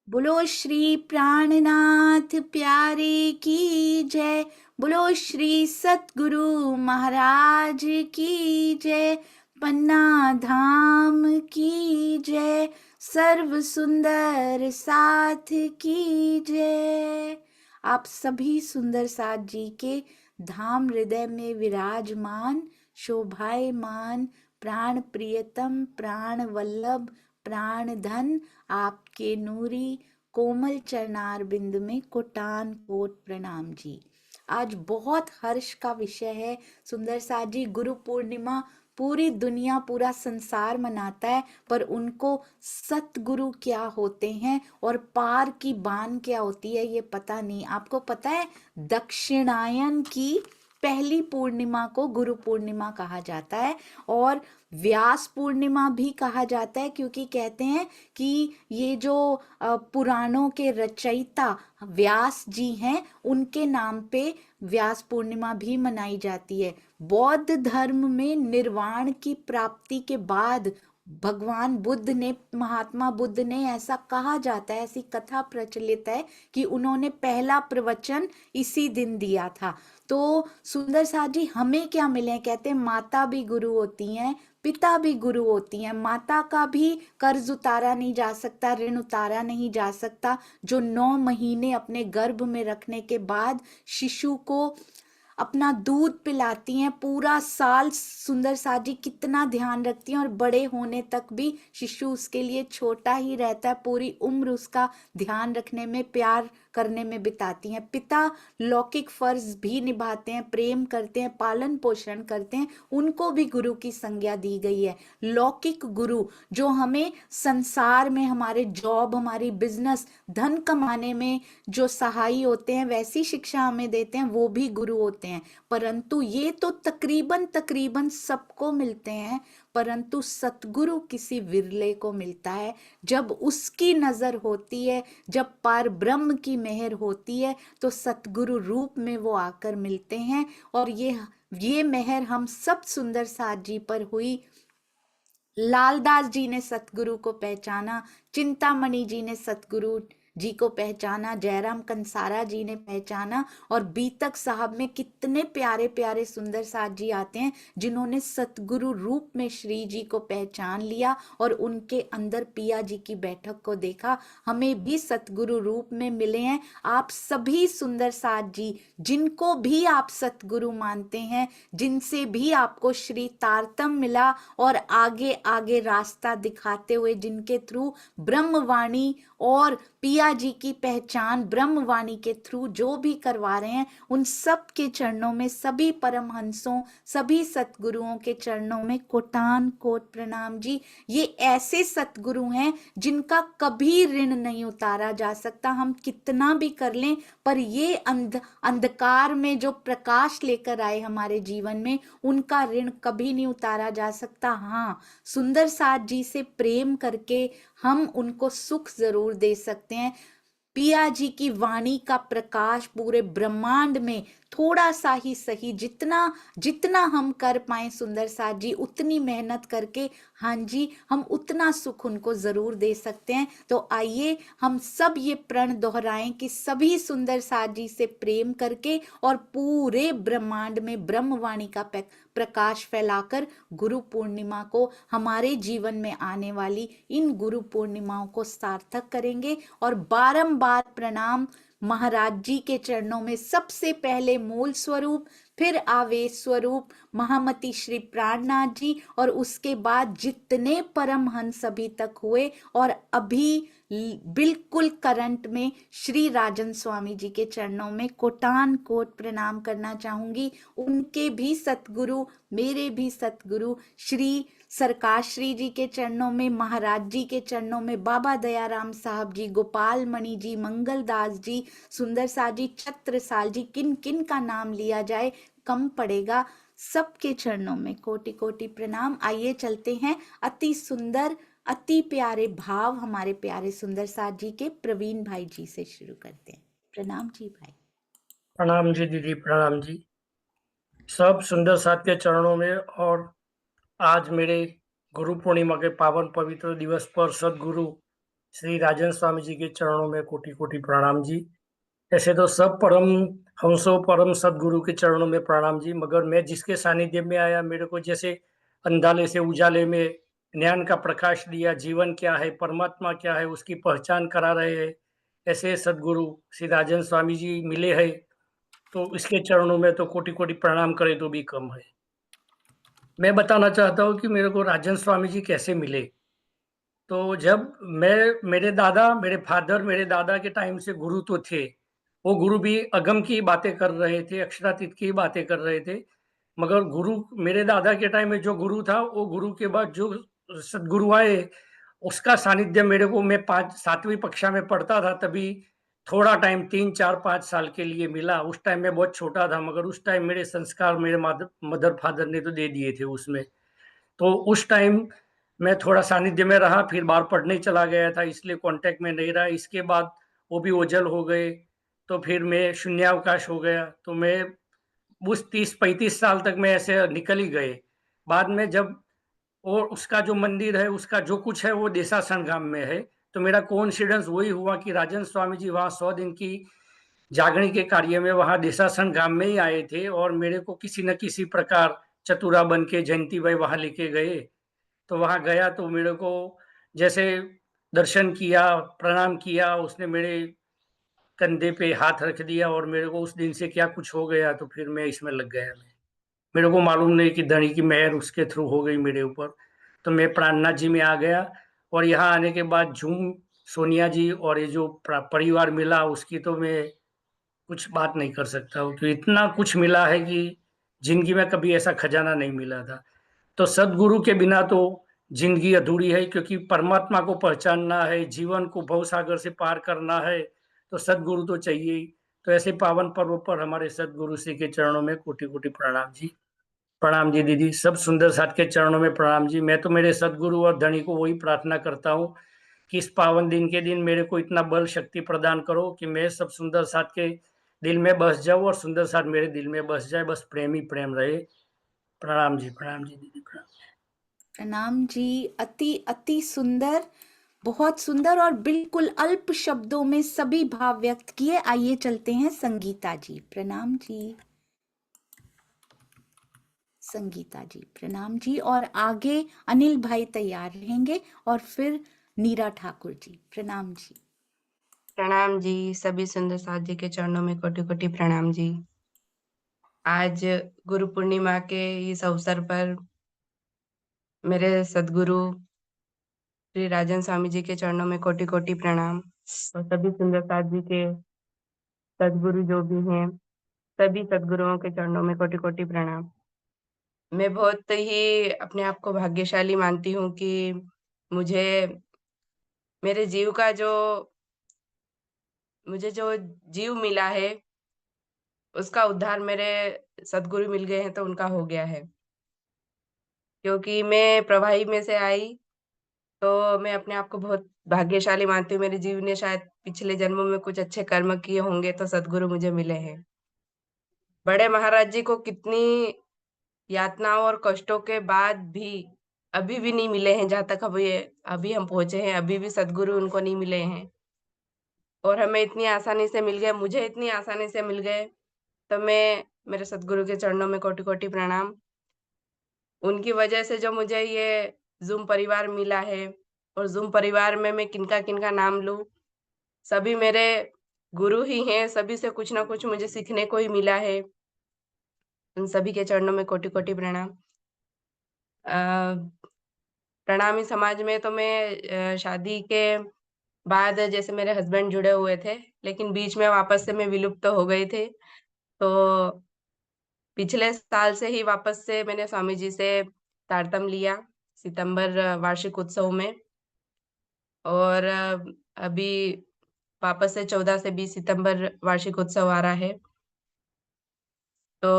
बोलो श्री प्राणनाथ प्यारे की जय। बोलो श्री सतगुरु महाराज की जय। पन्ना धाम की जय। सर्व सुंदर साथ की जय। आप सभी सुंदर साथ जी के धाम हृदय में विराजमान, शोभायमान, प्राण प्रियतम, प्राण वल्लभ, प्राण धन आपके नूरी कोमल चरणार बिंद में कोटान कोट प्रणाम जी। आज बहुत हर्ष का विषय है सुंदर साथ जी। गुरु पूर्णिमा पूरी दुनिया, पूरा संसार मनाता है, पर उनको सतगुरु क्या होते हैं और पार की बान क्या होती है ये पता नहीं। आपको पता है दक्षिणायन की पहली पूर्णिमा को गुरु पूर्णिमा कहा जाता है और व्यास पूर्णिमा भी कहा जाता है, क्योंकि कहते हैं कि ये जो पुराणों के रचयिता व्यास जी हैं उनके नाम पे व्यास पूर्णिमा भी मनाई जाती है। बौद्ध धर्म में निर्वाण की प्राप्ति के बाद भगवान बुद्ध ने, महात्मा बुद्ध ने, ऐसा कहा जाता है, ऐसी कथा प्रचलित है कि उन्होंने पहला प्रवचन इसी दिन दिया था। तो सुंदर साथ जी हमें क्या मिले? कहते हैं माता भी गुरु होती हैं, पिता भी गुरु होती हैं। माता का भी कर्ज उतारा नहीं जा सकता, ऋण उतारा नहीं जा सकता, जो 9 महीने अपने गर्भ में रखने के बाद शिशु को अपना दूध पिलाती हैं, पूरा साल सुंदर साथ जी कितना ध्यान रखती हैं, और बड़े होने तक भी शिशु उसके लिए छोटा ही रहता है, पूरी उम्र उसका ध्यान रखने में, प्यार करने में बिताती हैं। पिता लौकिक फर्ज भी निभाते हैं, प्रेम करते हैं, पालन पोषण करते हैं, उनको भी गुरु की संज्ञा दी गई है। लौकिक गुरु जो हमें संसार में, हमारे जॉब, हमारी बिजनेस, धन कमाने में जो सहाय होते हैं, वैसी शिक्षा हमें देते हैं, वो भी गुरु होते हैं। परंतु ये तो तकरीबन तकरीबन सबको मिलते हैं, परंतु सतगुरु किसी विरले को मिलता है। जब उसकी नजर होती है, जब पार ब्रह्म की मेहर होती है, तो सतगुरु रूप में वो आकर मिलते हैं। और ये मेहर हम सब सुंदर साथ जी पर हुई। लालदास जी ने सतगुरु को पहचाना, चिंतामणि जी ने सतगुरु जी को पहचाना, जयराम कंसारा जी ने पहचाना, और बीतक साहब में कितने प्यारे प्यारे सुंदर साथ जी आते हैं जिन्होंने सतगुरु रूप में श्री जी को पहचान लिया और उनके अंदर पिया जी की बैठक को देखा। हमें भी सतगुरु रूप में मिले हैं आप सभी सुंदर साथ जी, जिनको भी आप सतगुरु मानते हैं, जिनसे भी आपको श्री तारतम मिला और आगे आगे रास्ता दिखाते हुए, जिनके थ्रू ब्रह्मवाणी और पिया जी की पहचान ब्रह्मवाणी के थ्रू जो भी करवा रहे हैं, उन सब के चरणों में, सभी परमहंसों, सभी सतगुरुओं के चरणों में कोटान कोट प्रणाम जी। ये ऐसे सतगुरु हैं जिनका कभी ऋण नहीं उतारा जा सकता, हम कितना भी कर लें, पर ये अंधकार में जो प्रकाश लेकर आए हमारे जीवन में, उनका ऋण कभी नहीं उतारा जा सकता। हाँ, सुंदर साथ जी से प्रेम करके हम उनको सुख जरूर दे सकते हैं। पिया जी की वाणी का प्रकाश पूरे ब्रह्मांड में थोड़ा सा ही सही, जितना जितना हम कर पाए सुंदर साथ जी, उतनी मेहनत करके, हाँ जी, हम उतना सुख उनको जरूर दे सकते हैं। तो आइए हम सब ये प्रण दोहराएं कि सभी सुंदर साथ जी से प्रेम करके और पूरे ब्रह्मांड में ब्रह्मवाणी का प्रकाश फैलाकर गुरु पूर्णिमा को, हमारे जीवन में आने वाली इन गुरु पूर्णिमाओं को सार्थक करेंगे। और बारंबार प्रणाम महाराज जी के चरणों में, सबसे पहले मूल स्वरूप, फिर आवेश स्वरूप महामती श्री प्राणनाथ जी, और उसके बाद जितने परमहंस अभी तक हुए और अभी बिल्कुल करंट में श्री राजन स्वामी जी के चरणों में कोटान कोट प्रणाम करना चाहूंगी। उनके भी सतगुरु, मेरे भी सतगुरु श्री सरकार श्री जी के चरणों में, महाराज जी के चरणों में, बाबा दयाराम साहब जी, गोपाल मणि जी, मंगलदास जी, सुंदर साथ जी, छत्रसाल जी, किन किन का नाम लिया जाए कम पड़ेगा। सबके चरणों में कोटि कोटि प्रणाम। आइए चलते हैं अति सुंदर, अति प्यारे भाव हमारे प्यारे सुंदर साथ जी के प्रवीण भाई जी से शुरू करते हैं। प्रणाम जी भाई। प्रणाम जी दीदी, प्रणाम जी। सब सुंदर साथ के चरणों में, और आज मेरे गुरु पूर्णिमा के पावन पवित्र दिवस पर सदगुरु श्री राजन स्वामी जी के चरणों में कोटि कोटि प्रणाम जी। ऐसे तो सब परम हंसों परम सदगुरु के चरणों में प्रणाम जी, मगर मैं जिसके सानिध्य में आया, मेरे को जैसे अंधाले से उजाले में ज्ञान का प्रकाश दिया, जीवन क्या है, परमात्मा क्या है, उसकी पहचान करा रहे हैं, ऐसे सदगुरु श्री राजन स्वामी जी मिले हैं। तो इसके चरणों में तो कोटि कोटि प्रणाम करे तो भी कम है। मैं बताना चाहता हूँ कि मेरे को राजन स्वामी जी कैसे मिले। तो जब मेरे दादा, मेरे फादर, मेरे दादा के टाइम से गुरु तो थे। वो गुरु भी अगम की बातें कर रहे थे, अक्षरातीत की बातें कर रहे थे। मगर गुरु, मेरे दादा के टाइम में जो गुरु था, वो गुरु के बाद जो सदगुरु आए, उसका सानिध्य मेरे को, मैं 5 7वीं कक्षा में पढ़ता था, तभी थोड़ा टाइम 3 4 5 साल के लिए मिला। उस टाइम मैं बहुत छोटा था, मगर उस टाइम मेरे संस्कार मेरे मदर फादर ने तो दे दिए थे उसमें। तो उस टाइम मैं थोड़ा सानिध्य में रहा, फिर बाहर पढ़ने चला गया था, इसलिए कांटेक्ट में नहीं रहा। इसके बाद वो भी ओझल हो गए, तो फिर मैं शून्यावकाश हो गया। तो मैं उस 30 35 साल तक मैं ऐसे निकल ही गए। बाद में जब, और उसका जो मंदिर है, उसका जो कुछ है, वो देसासन गांव में है। तो मेरा कोइंसिडेंस वही हुआ कि राजन स्वामी जी वहाँ 100 दिन की जागरण के कार्य में वहाँ देसासन गांव में ही आए थे, और मेरे को किसी न किसी प्रकार चतुरा बन के जयंती भाई वहाँ लेके गए। तो वहाँ गया तो मेरे को जैसे दर्शन किया, प्रणाम किया, उसने मेरे कंधे पे हाथ रख दिया, और मेरे को उस दिन से क्या कुछ हो गया, तो फिर मैं इसमें लग गया। मेरे को मालूम नहीं कि धनी की मेहर उसके थ्रू हो गई मेरे ऊपर। तो मैं प्राणनाथ जी में आ गया, और यहाँ आने के बाद झूम, सोनिया जी और ये जो परिवार मिला, उसकी तो मैं कुछ बात नहीं कर सकता हूँ कि इतना कुछ मिला है कि जिंदगी में कभी ऐसा खजाना नहीं मिला था। तो सदगुरु के बिना तो जिंदगी अधूरी है, क्योंकि परमात्मा को पहचानना है, जीवन को भवसागर से पार करना है, तो सदगुरु तो चाहिए ही। तो ऐसे पावन पर्व पर हमारे सदगुरु श्री के चरणों में कोटि कोटि प्रणाम जी। प्रणाम जी दीदी, सब सुंदर साथ के चरणों में प्रणाम जी। मैं तो मेरे सदगुरु और धनी को वही प्रार्थना करता हूँ कि इस पावन दिन के दिन मेरे को इतना बल शक्ति प्रदान करो कि मैं सब सुंदर साथ के दिल में बस जाऊं, और सुंदर साथ मेरे दिल में बस जाए, बस प्रेम ही प्रेम रहे। प्रणाम जी दीदी, प्रणाम। प्रणाम जी। अति अति सुंदर, बहुत सुंदर और बिल्कुल अल्प शब्दों में सभी भाव व्यक्त किए। आइए चलते हैं संगीता जी। प्रणाम जी। संगीता जी प्रणाम जी। और आगे अनिल भाई तैयार रहेंगे, और फिर नीरा ठाकुर जी। प्रणाम जी। प्रणाम जी। सभी सुंदर साथ जी के चरणों में कोटि कोटि प्रणाम जी। आज गुरु पूर्णिमा के इस अवसर पर मेरे सदगुरु श्री राजन स्वामी जी के चरणों में कोटि कोटि प्रणाम, और सभी सुंदर साथ जी के सदगुरु जो भी हैं, सभी सदगुरुओं के चरणों में कोटि कोटि प्रणाम। मैं बहुत ही अपने आप को भाग्यशाली मानती हूँ कि मुझे मेरे जीव का जो मुझे जो जीव मिला है, उसका उद्धार मेरे सदगुरु मिल गए हैं, तो उनका हो गया है। क्योंकि मैं प्रवाही में से आई, तो मैं अपने आप को बहुत भाग्यशाली मानती हूँ। मेरे जीव ने शायद पिछले जन्मों में कुछ अच्छे कर्म किए होंगे, तो सद्गुरु मुझे मिले हैं। बड़े महाराज जी को कितनी यातनाओं और कष्टों के बाद भी अभी भी नहीं मिले हैं, जहाँ तक अभी हम पहुँचे हैं, अभी भी सद्गुरु उनको नहीं मिले हैं। और हमें इतनी आसानी से मिल गए, मुझे इतनी आसानी से मिल गए, तो मैं मेरे सद्गुरु के चरणों में कोटि-कोटि प्रणाम। उनकी वजह से जो मुझे ये ज़ूम परिवार मिला है, और ज़ूम परिवार में मैं किनका-किनका नाम लूँ, सभी मेरे गुरु ही हैं, सभी से कुछ न कुछ मुझे सीखने को ही मिला है। उन सभी के चरणों में कोटि-कोटि प्रणाम। अ, प्रणामी समाज में तो मैं शादी के बाद जैसे मेरे हस्बैंड जुड़े हुए थे, लेकिन बीच में वापस से मैं विलुप्त हो गई थी। तो पिछले साल से ही वापस से मैंने स्वामी जी से तारतम लिया, सितंबर वार्षिक उत्सव में। और अभी वापस से 14 से 20 सितंबर वार्षिक उत्सव आ रहा है। तो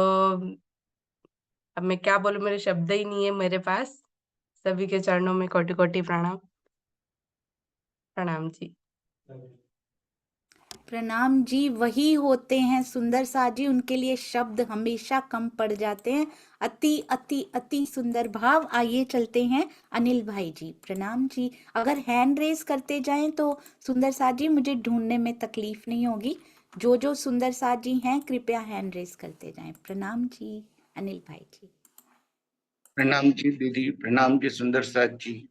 अब मैं क्या बोलूँ, मेरे शब्द ही नहीं है मेरे पास। सभी के चरणों में कोटि-कोटि प्रणाम। प्रणाम जी। प्रणाम जी, वही होते हैं सुंदर साथ जी, उनके लिए शब्द हमेशा कम पड़ जाते हैं। अति अति अति सुंदर भाव। आइए चलते हैं अनिल भाई जी। प्रणाम जी। अगर हैंड रेस करते जाएं तो सुंदर साथ जी मुझे ढूंढने में तकलीफ नहीं होगी। जो जो सुंदर साथ जी हैं कृपया हैंड रेस करते जाएं। प्रणाम जी अनिल भाई जी। प्रणाम जी दीदी, प्रणाम जी सुंदर साथ जी,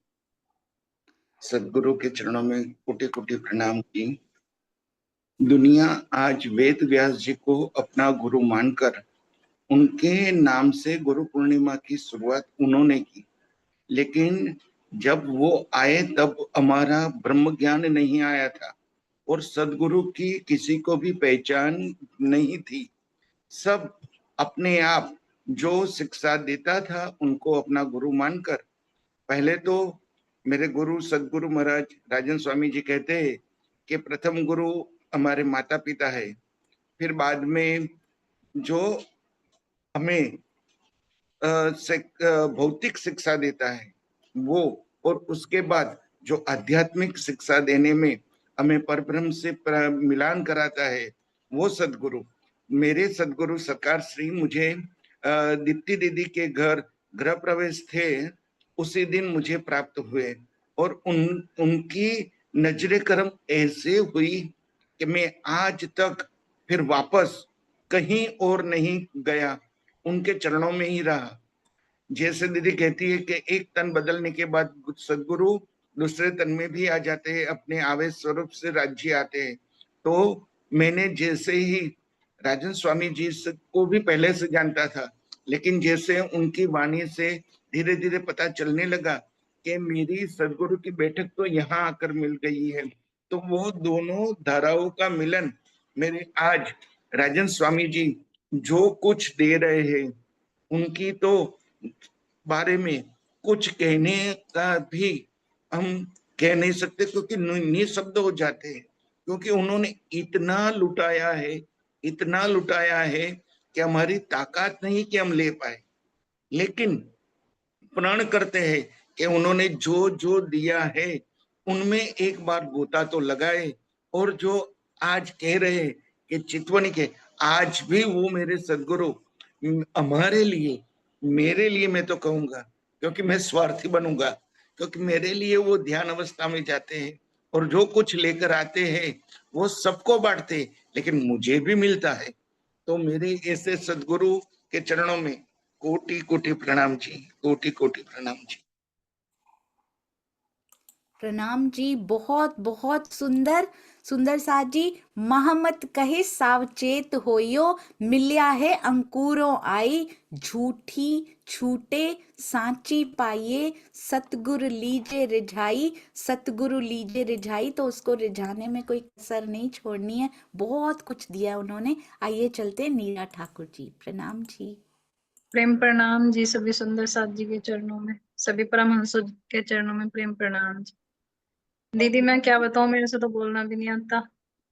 सदगुरु के चरणों में कोटि कोटि प्रणाम जी। दुनिया आज वेद व्यास जी को अपना गुरु मानकर उनके नाम से गुरु पूर्णिमा की शुरुआत उन्होंने की, लेकिन जब वो आए तब हमारा ब्रह्म ज्ञान नहीं आया था और सदगुरु की किसी को भी पहचान नहीं थी। सब अपने आप जो शिक्षा देता था उनको अपना गुरु मानकर, पहले तो मेरे गुरु सदगुरु महाराज राजन स्वामी जी कहते हैं कि प्रथम गुरु हमारे माता पिता है, फिर बाद में जो हमें भौतिक शिक्षा देता है वो, और उसके बाद जो आध्यात्मिक शिक्षा देने में हमें परब्रह्म से मिलान कराता है वो सदगुरु। मेरे सदगुरु सरकार श्री मुझे दीप्ति दीदी के घर गृह प्रवेश थे उसी दिन मुझे प्राप्त हुए, और उनकी नजरे करम ऐसे हुई कि मैं आज तक फिर वापस कहीं और नहीं गया, उनके चरणों में ही रहा। जैसे दीदी कहती है कि एक तन बदलने के बाद सदगुरु दूसरे तन में भी आ जाते हैं, अपने आवेश स्वरूप से राज्य आते हैं। तो मैंने जैसे ही राजन स्वामी जी को भी पहले से जानता था, लेकिन जैसे उनकी वाणी से धीरे धीरे पता चलने लगा कि मेरी सदगुरु की बैठक तो यहाँ आकर मिल गई है, तो वो दोनों धाराओं का मिलन मेरे आज राजन स्वामी जी जो कुछ दे रहे हैं उनकी तो बारे में कुछ कहने का भी हम कह नहीं सकते, क्योंकि निशब्द हो जाते हैं, क्योंकि उन्होंने इतना लुटाया है, इतना लुटाया है कि हमारी ताकत नहीं कि हम ले पाए, लेकिन प्रण करते हैं कि उन्होंने जो जो दिया है उनमें एक बार गोता तो लगाए। और जो आज कह रहे हैं कि चितवनी के, आज भी वो मेरे सदगुरु हमारे लिए, मेरे लिए मैं तो कहूंगा, क्योंकि मैं स्वार्थी बनूंगा, क्योंकि मेरे लिए वो ध्यान अवस्था में जाते हैं और जो कुछ लेकर आते हैं वो सबको बांटते, लेकिन मुझे भी मिलता है। तो मेरे ऐसे सदगुरु के चरणों में कोटि कोटि प्रणाम जी, कोटि कोटि प्रणाम जी। प्रणाम जी। बहुत बहुत सुंदर सुंदर साथ जी। महमत कहे सावचेत होयो, मिल्या है अंकुरों आई, झूठी छूटे सांची पाइये, सतगुरु लीजे रिझाई। सतगुरु लीजे रिझाई, तो उसको रिझाने में कोई कसर नहीं छोड़नी है। बहुत कुछ दिया उन्होंने। आइए चलते हैं नीरा ठाकुर जी। प्रणाम जी। प्रेम प्रणाम जी सभी सुंदर साथ जी के चरणों में, सभी परमहंसों के चरणों में प्रेम प्रणाम जी। दीदी मैं क्या बताऊं, मेरे से तो बोलना भी नहीं आता,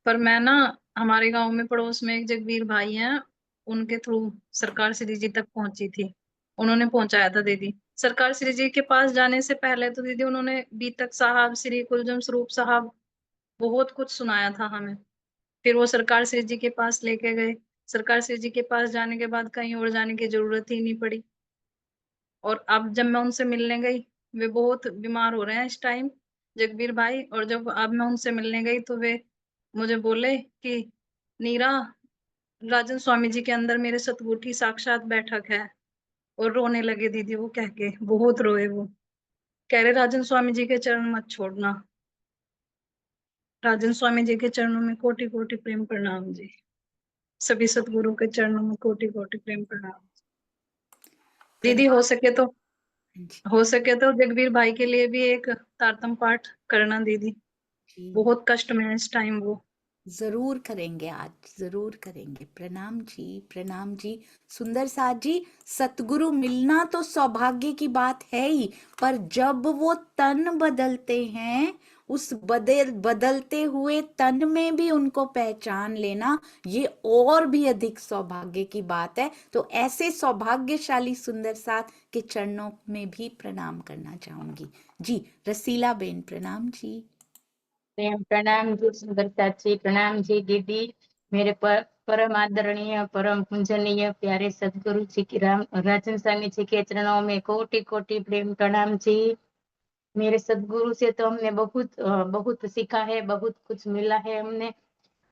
पर मैं ना हमारे गांव में पड़ोस में एक जगवीर भाई हैं, उनके थ्रू सरकार श्री जी तक पहुंची थी। उन्होंने पहुंचाया था दीदी। सरकार श्री जी के पास जाने से पहले तो दीदी उन्होंने बीतक साहब, श्री कुलजम स्वरूप साहब, बहुत कुछ सुनाया था हमें। फिर वो सरकार श्री जी के पास लेके गए। सरकार श्री जी के पास जाने के बाद कहीं और जाने की जरूरत ही नहीं पड़ी। और अब जब मैं उनसे मिलने गई, वे बहुत बीमार हो रहे हैं इस टाइम, जगबीर भाई। और जब अब मैं उनसे मिलने गई तो वे मुझे बोले कि नीरा, राजन स्वामी जी के अंदर मेरे सतगुरु की साक्षात बैठक है। और रोने लगे दीदी, वो कह के बहुत रोए। वो कह रहे राजन स्वामी जी के चरण मत छोड़ना। राजन स्वामी जी के चरणों में कोटि कोटि प्रेम प्रणाम जी। सभी सतगुरु के चरणों में कोटि कोटि प्रेम प्रणाम। दीदी हो सके तो जगबीर भाई के लिए भी एक तारतम पाठ करना दीदी, जी बहुत कष्ट में है इस टाइम वो। जरूर करेंगे, आज जरूर करेंगे। प्रणाम जी। प्रणाम जी। सुंदर साथ जी, सतगुरु मिलना तो सौभाग्य की बात है ही, पर जब वो तन बदलते हैं, उस बदलते हुए तन में भी उनको पहचान लेना, ये और भी अधिक सौभाग्य की बात है। तो ऐसे सौभाग्यशाली सुंदर साथ के चरणों में भी प्रणाम करना चाहूंगी जी। रसीला बेन प्रणाम जी। प्रेम प्रणाम जी सुंदरता जी, प्रणाम जी दीदी। मेरे परम आदरणीय परम पूजनीय प्यारे सदगुरु जी की राजन स्वामी जी के चरणों में कोटि कोटि प्रेम प्रणाम जी। मेरे सदगुरु से तो हमने बहुत सीखा है, बहुत कुछ मिला है हमने।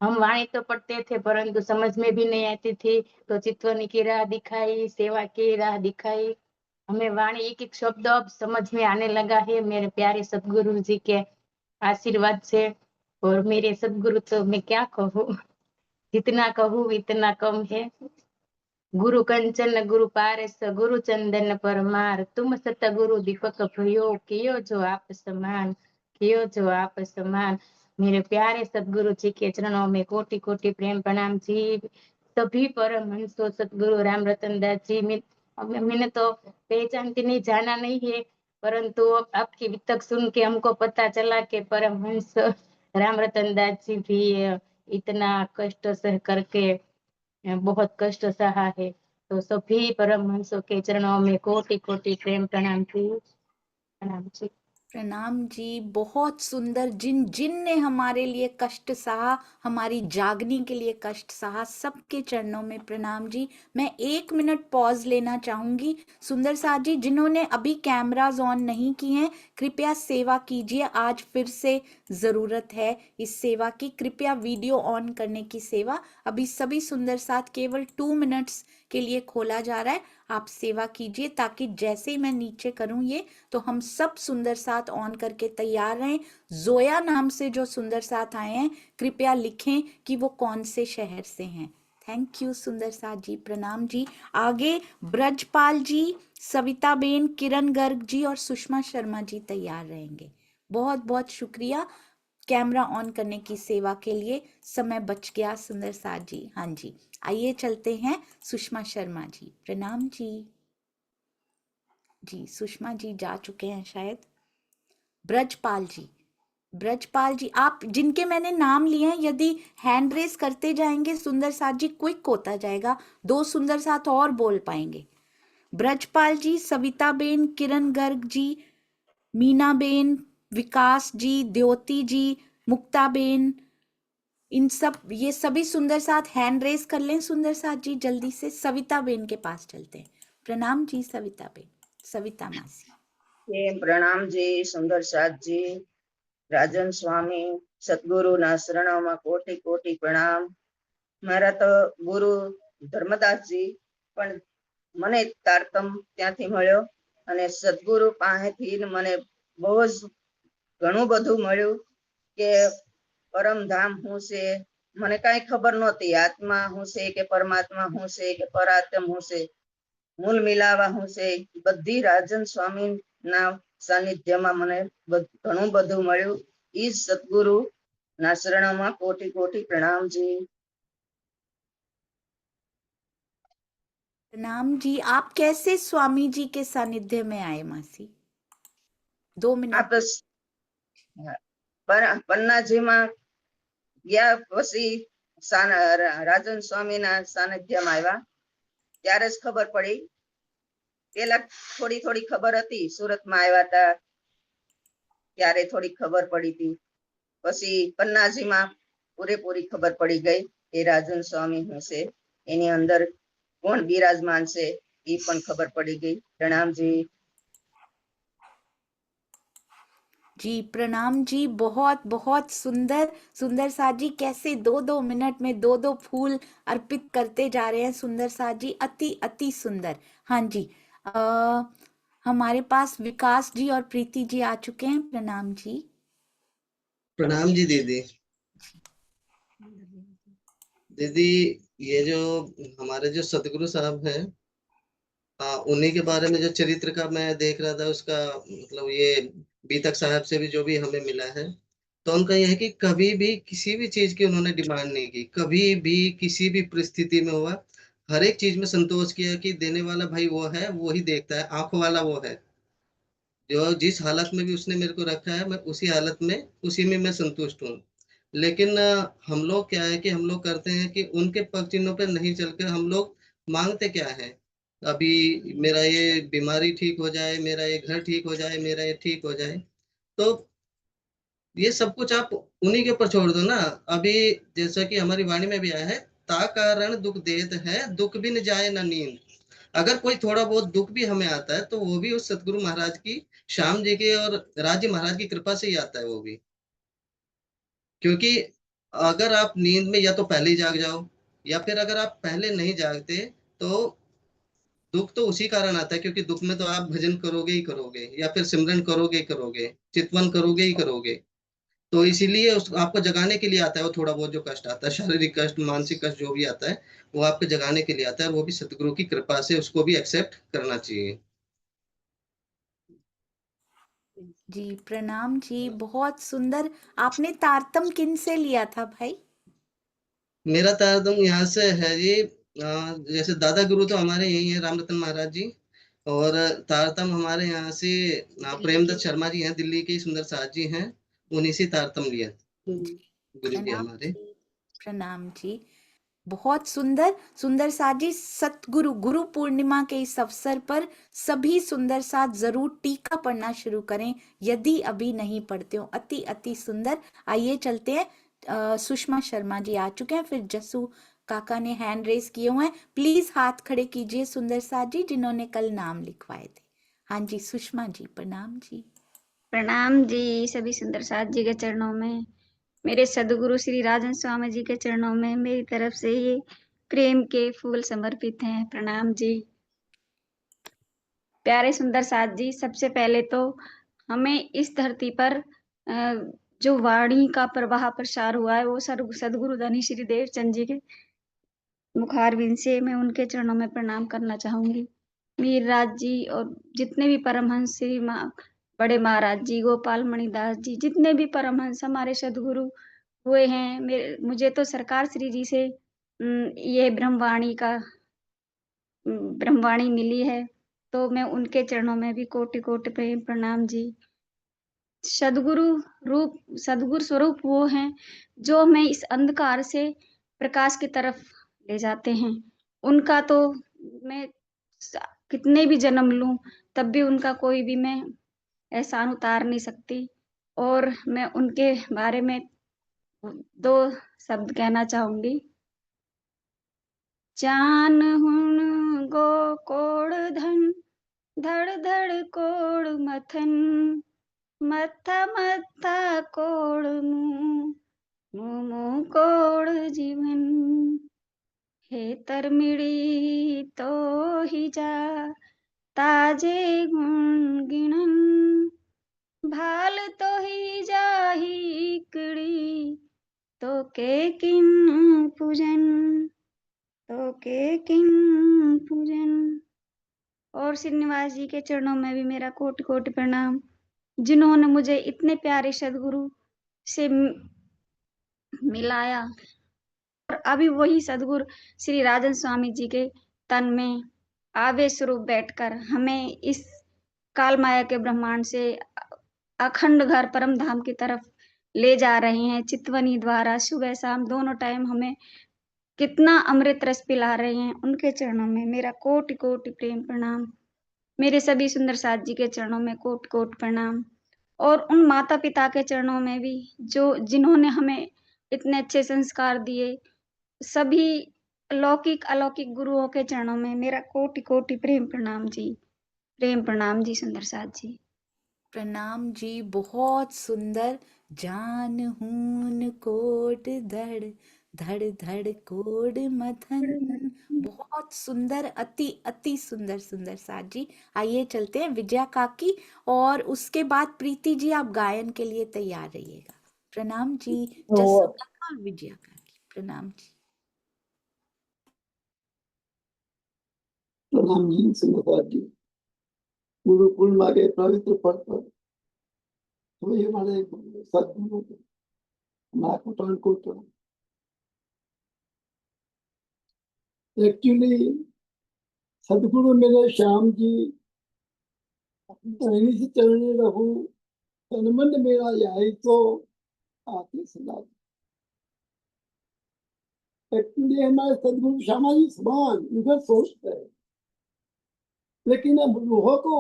हम वाणी तो पढ़ते थे परंतु समझ में भी नहीं आती थी, तो चितवनी की राह दिखाई, सेवा की राह दिखाई। हमें वाणी एक एक शब्द अब समझ में आने लगा है मेरे प्यारे सदगुरु जी के आशीर्वाद से। और मेरे सदगुरु तो मैं क्या कहूँ, जितना कहूँ इतना कम है। गुरु कंचन गुरु पारस गुरु चंदन परमार, तुम सतगुरु दीपक भयो, कियो जो आप समान, कियो जो आप समान। मेरे प्यारे सदगुरु जी के चरणों में कोटि कोटि प्रेम प्रणाम जी। सभी परम हंसो सदगुरु राम रतन दास जी, मैंने तो पहचानती नहीं, जाना नहीं है, परंतु आपकी वितक सुन के हमको पता चला कि परम हंस राम रतन दास जी भी इतना कष्ट सह करके बहुत कष्ट सहा है। तो सभी परम हंसों के चरणों में कोटि कोटि प्रेम प्रणाम जी, प्रणाम जी। प्रणाम जी, बहुत सुंदर। जिन जिन ने हमारे लिए कष्ट सहा, हमारी जागने के लिए कष्ट सहा, सबके चरणों में प्रणाम जी। मैं 1 मिनट पॉज लेना चाहूंगी। सुंदर साथ जी, जिन्होंने अभी कैमराज ऑन नहीं किए हैं, कृपया सेवा कीजिए। आज फिर से ज़रूरत है इस सेवा की। कृपया वीडियो ऑन करने की सेवा अभी सभी सुंदर साथ केवल 2 मिनट्स के लिए खोला जा रहा है। आप सेवा कीजिए ताकि जैसे ही मैं नीचे करूं ये, तो हम सब सुंदर साथ ऑन करके तैयार रहें। जोया नाम से जो सुंदर साथ आए हैं, कृपया लिखें कि वो कौन से शहर से हैं। थैंक यू सुंदर साथ जी, प्रणाम जी। आगे ब्रजपाल जी, सविता बेन, किरण गर्ग जी और सुषमा शर्मा जी तैयार रहेंगे। बहुत बहुत शुक्रिया कैमरा ऑन करने की सेवा के लिए। समय बच गया सुंदर साथ जी। हाँ जी, आइए चलते हैं सुषमा शर्मा जी। प्रणाम जी। जी सुषमा जी जा चुके हैं शायद। ब्रजपाल जी, ब्रजपाल जी, आप जिनके मैंने नाम लिए हैं, यदि हैंड रेस करते जाएंगे सुंदर साथ जी, क्विक होता जाएगा, 2 सुंदर साथ और बोल पाएंगे। ब्रजपाल जी, सविता बेन, किरण गर्ग जी, मीना बेन, विकास जी, द्योति जी, मुक्ता बेन, इन सब, ये सभी सुंदर साथ हैंड रेस कर लें सुंदर साथ जी जल्दी से। सविता बेन के पास चलते हैं। प्रणाम जी सविता बेन, सविता मासी। प्रणाम जी सुंदर साथ जी, राजन स्वामी सतगुरु ना शरणों में कोटि कोटि प्रणाम। मारा तो गुरु धर्मदासजी पण मने तारतम त्यांथी मळ्यो अने सद्गुरु पासेथी मने बहु ज घणुं बधुं मळ्युं के परम धाम हुं छे मने काई खबर नहोती। आत्मा हुं छे के परमात्मा हुं छे के परात्म हुं छे, मूल मिलावा हुं छे, बधी राजन स्वामी ना सानिध्यमां मने घणुं बधुं मळ्युं। ई सतगुरु ना शरणों में कोटि कोटि प्रणाम जी। प्रणाम जी। आप कैसे स्वामी जी के सानिध्य में आए मासी? 2 मिनट। आप पन्नाजी में गया पछी राजन स्वामी ना सानिध्य में आव्या त्यारे ज खबर पड़ी। पेला थोड़ी थोड़ी खबर हती, सूरत में आव्या था त्यारे थोड़ी खबर पड़ी थी, पछी पन्नाजी में पूरेपूरी खबर पड़ी गई ए राजन स्वामी हुं छे, एनी अंदर कोण बिराजमान छे ई पण खबर पड़ी गई। प्रणाम जी। जी प्रणाम जी, बहुत बहुत सुंदर। सुंदर साथ जी कैसे 2-2 मिनट में 2-2 फूल अर्पित करते जा रहे हैं सुंदर साथ जी, अति अति सुंदर। हाँ जी, हमारे पास विकास जी और प्रीति जी आ चुके हैं। प्रणाम जी। प्रणाम जी दीदी। दीदी ये जो हमारे जो सतगुरु साहब हैं, उन्हीं के बारे में जो चरित्र का मैं देख रहा था, उसका मतलब ये बीतक साहब से भी जो भी हमें मिला है, तो उनका यह है कि कभी भी किसी भी चीज की उन्होंने डिमांड नहीं की, कभी भी किसी भी परिस्थिति में हुआ हर एक चीज में संतोष किया कि देने वाला भाई वो है, वो ही देखता है, आंखों वाला वो है। जो जिस हालत में भी उसने मेरे को रखा है, मैं उसी हालत में उसी में मैं संतुष्ट हूँ। लेकिन हम लोग क्या है कि हम लोग करते हैं कि उनके पग चिन्हों पर नहीं चलकर हम लोग मांगते क्या है, अभी मेरा ये बीमारी ठीक हो जाए, मेरा ये घर ठीक हो जाए, मेरा ये ठीक हो जाए। तो ये सब कुछ आप उन्हीं के ऊपर छोड़ दो ना। अभी जैसा कि हमारी वाणी में भी आया है, ता कारण दुख देत है, दुख भी न जाए न नींद। अगर कोई थोड़ा बहुत दुख भी हमें आता है तो वो भी उस सतगुरु महाराज की, श्याम जी के और राज्य महाराज की कृपा से ही आता है वो भी। क्योंकि अगर आप नींद में या तो पहले ही जाग जाओ, या फिर अगर आप पहले नहीं जागते तो दुख तो उसी कारण आता है, क्योंकि दुख में तो आप भजन करोगे ही करोगे, या फिर सिमरन करोगे ही करोगे, चितवन करोगे ही करोगे। तो इसीलिए उस आपको जगाने के लिए आता है वो थोड़ा बहुत जो कष्ट आता है, शारीरिक कष्ट, मानसिक कष्ट जो भी आता है, वो आपको जगाने के लिए आता है, और वो भी सतगुरु की कृपा से उसको भी एक्सेप्ट करना चाहिए। जी प्रणाम जी, बहुत सुंदर। आपने तारतम किन से लिया था भाई? मेरा तारतम यहाँ से है जी, जैसे दादा गुरु तो हमारे यही है, राम रतन महाराज जी। और तारतम हमारे यहाँ से प्रेमदत्त शर्मा जी हैं, दिल्ली के सुंदर साथ जी हैं, उन्हीं से तारतम लिया गुरु जी प्रणाम हमारे। जी, प्रणाम जी। बहुत सुंदर। सुंदर साथ जी, सतगुरु गुरु पूर्णिमा के इस अवसर पर सभी सुंदर साथ जरूर टीका पढ़ना शुरू करें यदि अभी नहीं पढ़ते हो। अति अति सुंदर। आइए चलते हैं। सुषमा शर्मा जी आ चुके हैं, फिर जसू काका ने हैंड रेस किए हुए हैं। प्लीज हाथ खड़े कीजिए सुंदर साथ जी जिन्होंने कल नाम लिखवाए थे। हाँ जी सुषमा जी, प्रणाम जी। प्रणाम जी सभी सुंदर साथ जी के चरणों में, मेरे सदगुरु श्री राजन स्वामी जी के चरणों में मेरी तरफ से ये प्रेम के फूल समर्पित हैं। प्रणाम जी। प्यारे सुंदर साथ जी, सबसे पहले तो हमें इस धरती पर जो वाणी का प्रवाह प्रसार हुआ है वो सदगुरु धनी श्री देव चंद जी के मुखारविंद से मैं उनके चरणों में प्रणाम करना चाहूंगी। मीर राज जी और जितने भी परमहंस श्री बड़े महाराज जी, गोपाल मणिदास जी, जितने भी परमहंस हमारे सदगुरु हुए हैं, मुझे तो सरकार श्री जी से ये ब्रह्मवाणी मिली है, तो मैं उनके चरणों में भी कोटि कोटि प्रेम प्रणाम जी। सदगुरु स्वरूप वो हैं जो हमें इस अंधकार से प्रकाश की तरफ ले जाते हैं। उनका तो मैं कितने भी जन्म लूं तब भी उनका कोई भी मैं एहसान उतार नहीं सकती। और मैं उनके बारे में 2 शब्द कहना चाहूंगी। जान हुन गो कोड़ धन, धड़ धड़ कोड़ मथन, मत्था मत्था कोड़ मुंह, मुंह मुंह कोड़ जीवन। हे तरमिड़ी तो ही जा, ताजे गुण गिणन, भाल तो ही जाही इकड़ी, तो के किन पूजन, तो के किन पूजन। और श्रीनिवास जी के चरणों में भी मेरा कोटि कोटि प्रणाम, जिन्होंने मुझे इतने प्यारे सदगुरु से मिलाया। और अभी वही सदगुरु श्री राजन स्वामी जी के तन में आवेश स्वरूप बैठकर हमें इस काल माया के ब्रह्मांड से अखंड घर परम धाम की तरफ ले जा रहे हैं। चितवनी द्वारा सुबह शाम दोनों टाइम हमें कितना अमृत रस पिला रहे हैं। उनके चरणों में मेरा कोटि कोटि प्रेम प्रणाम। मेरे सभी सुंदर साथ जी के चरणों में कोटि कोटि प्रणाम। और उन माता पिता के चरणों में भी जिन्होंने हमें इतने अच्छे संस्कार दिए। सभी लौकिक अलौकिक गुरुओं के चरणों में मेरा कोटि कोटि प्रेम प्रणाम जी। प्रेम प्रणाम जी सुंदर साथ जी। प्रणाम जी, बहुत सुंदर। जान हून कोट धड़, धड़ धड़ कोड मथन। बहुत सुंदर, अति अति सुंदर सुंदर साथ जी। आइए चलते हैं विजया काकी, और उसके बाद प्रीति जी आप गायन के लिए तैयार रहिएगा। प्रणाम जी जसू काका और विजया काकी, प्रणाम जी। प्रणाम जी सुंदरपाल जी। गुरु पूर्णिमा के पवित्र पर्व पर सभी हमारे सदगुरु को हमारा कोटि एक्चुअली सदगुरु मेरे श्याम जी धरणी से चलने रहूं, तन मन मेरा यही तो आते सदा। एक्चुअली हमारे सदगुरु श्यामा जी समान युगल सोचते हैं, लेकिन अब लोगों को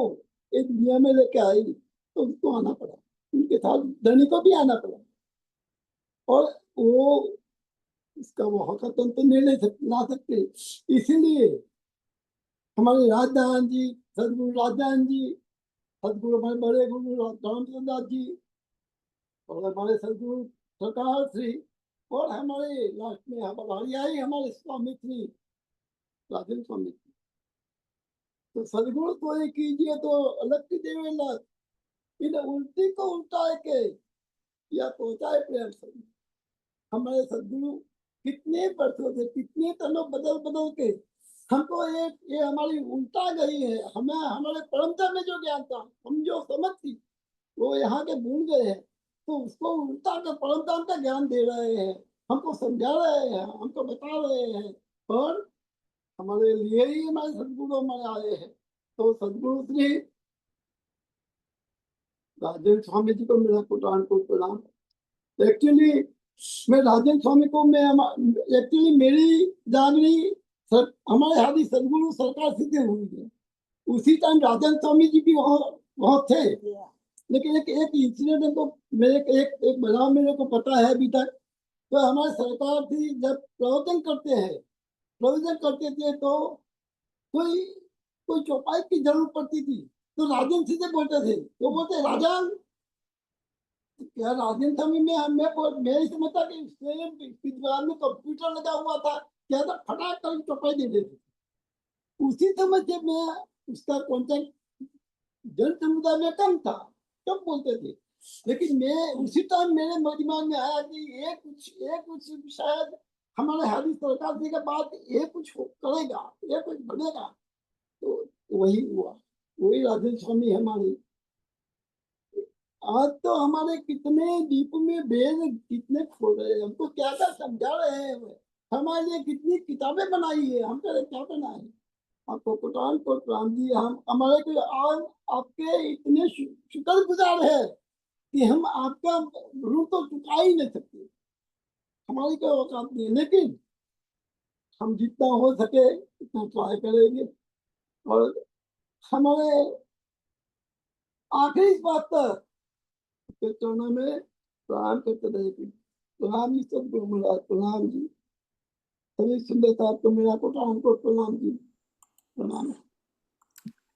इस दुनिया में लेके आई तो उसको आना पड़ा। उनके साथ धनी को भी आना पड़ा, और वो इसका वो हकतन तो नहीं ला सकते। इसीलिए हमारे राजदान जी, सदगुरु राजदान जी, सदगुरु हमारे बड़े गुरु रामचंद्र दास जी, और हमारे सदगुरु सरकार श्री, और हमारे लास्ट में हमारे आई हमारे स्वामी श्री राजन स्वामी जी। तो सदगुरु तो ये कीजिए तो अलग की देवे लग, इन उल्टी को उल्टा के या पहुंचाए प्रेम से। हमारे सदगुरु कितने वर्षों से, कितने तनों बदल बदल के हमको ये हमारी उल्टा गई है। हमें हमारे परंपरा में जो ज्ञान था, हम जो समझ थी, वो यहाँ के भूल गए हैं, तो उसको उल्टा के परंपरा का ज्ञान दे रहे हैं, हमको समझा रहे हैं, हमको बता रहे हैं, और हमारे लिए ही हमारे सदगुरु हमारे आए हैं। तो सदगुरु श्री राजन स्वामी जी को मेरा कोटान को प्रणाम। एक्चुअली मैं राजन स्वामी को एक्चुअली मेरी जागरी हमारे हादी सदगुरु सरकार सिद्ध हुई है। उसी टाइम राजन स्वामी जी भी वहाँ थे, लेकिन एक इंसिडेंट हमको एक बना मेरे को पता है अभी तक। तो हमारे सरकार थी, जब प्रवचन करते थे तो कोई चौपाई की जरूरत पड़ती थी, तो राजन सीधे बोलते थे, तो बोलते राजन क्या। राजन स्वामी में मैं समझता कि विद्वान में कंप्यूटर लगा हुआ था, क्या था, फटाक कर चौपाई दे देते। उसी समय से मैं उसका कॉन्टेक्ट जन समुदाय में कम था, कम बोलते थे, लेकिन मैं उसी टाइम मेरे दिमाग में आया कि ये कुछ शायद हमारे हादी सरकार जी के बाद ये कुछ करेगा, ये कुछ बनेगा। तो वही हुआ, वही राजन स्वामी हमारी। आज तो हमारे कितने दीप में वेद कितने खोल रहे हैं, हमको क्या क्या समझा रहे हैं, हमारे लिए कितनी किताबें बनाई है, हम करे क्या बनाए। आपको कोटान को प्रणाम जी। हम हमारे को आज आपके इतने शुक्रगुजार है कि हम आपका ऋण तो चुका ही नहीं सकते, हमारी कोई औकात नहीं, लेकिन हम जितना हो सके उतना ट्राई करेंगे। और हमारे आखिरी बात तक चरणों में प्रणाम करते रहेगी। प्रणाम जी सदगुरु महाराज, प्रणाम जी सभी सुंदर साहब को मेरा कोटान को प्रणाम जी, प्रणाम।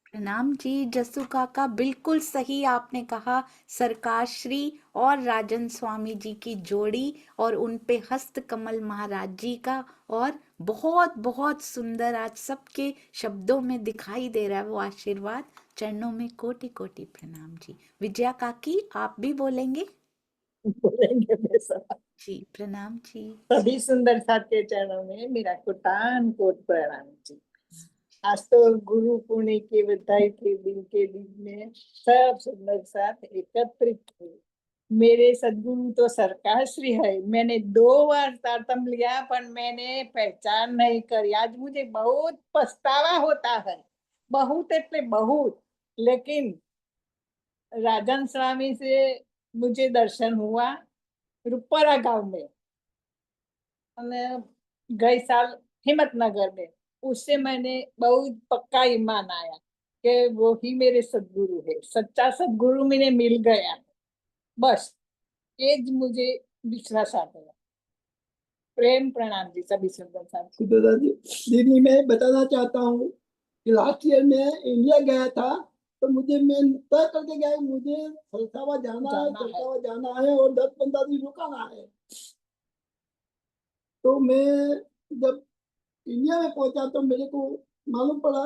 प्रणाम जी जसु काका, बिल्कुल सही आपने कहा। सरकार श्री और राजन स्वामी जी की जोड़ी और उन पे हस्त कमल महाराज जी का, और बहुत बहुत सुंदर आज सबके शब्दों में दिखाई दे रहा है वो आशीर्वाद। चरणों में कोटि कोटि प्रणाम जी। विजया काकी आप भी बोलेंगे? बोलेंगे बेसरा। जी प्रणाम जी। सभी सुंदर साथ के चरणों में मेरा कोटान कोट प्रणाम जी। आज तो गुरु पुण्य के बधाई के दिन में सब सुंदर साथ एकत्रित हुए। मेरे सदगुरु तो सरकार श्री है। मैंने 2 बार तारतम लिया पर मैंने पहचान नहीं करी। आज मुझे बहुत पछतावा होता है, बहुत એટલે बहुत। लेकिन राजन स्वामी से मुझे दर्शन हुआ रुपरा गांव में, गए साल हिम्मतनगर में। उससे मैंने बहुत पक्का ईमान आया कि वो ही मेरे सदगुरु है, सच्चा सदगुरु मैंने मिल गया। बस ये मुझे विश्वास आ गया। प्रेम प्रणाम जी सभी सुंदर साथी। दीदी मैं बताना चाहता हूँ कि लास्ट ईयर में इंडिया गया था, तो मैं तय करके गया मुझे सरसावा जाना है और 10-15 दिन रुकाना है। तो मैं जब इंडिया में पहुंचा तो मेरे को मालूम पड़ा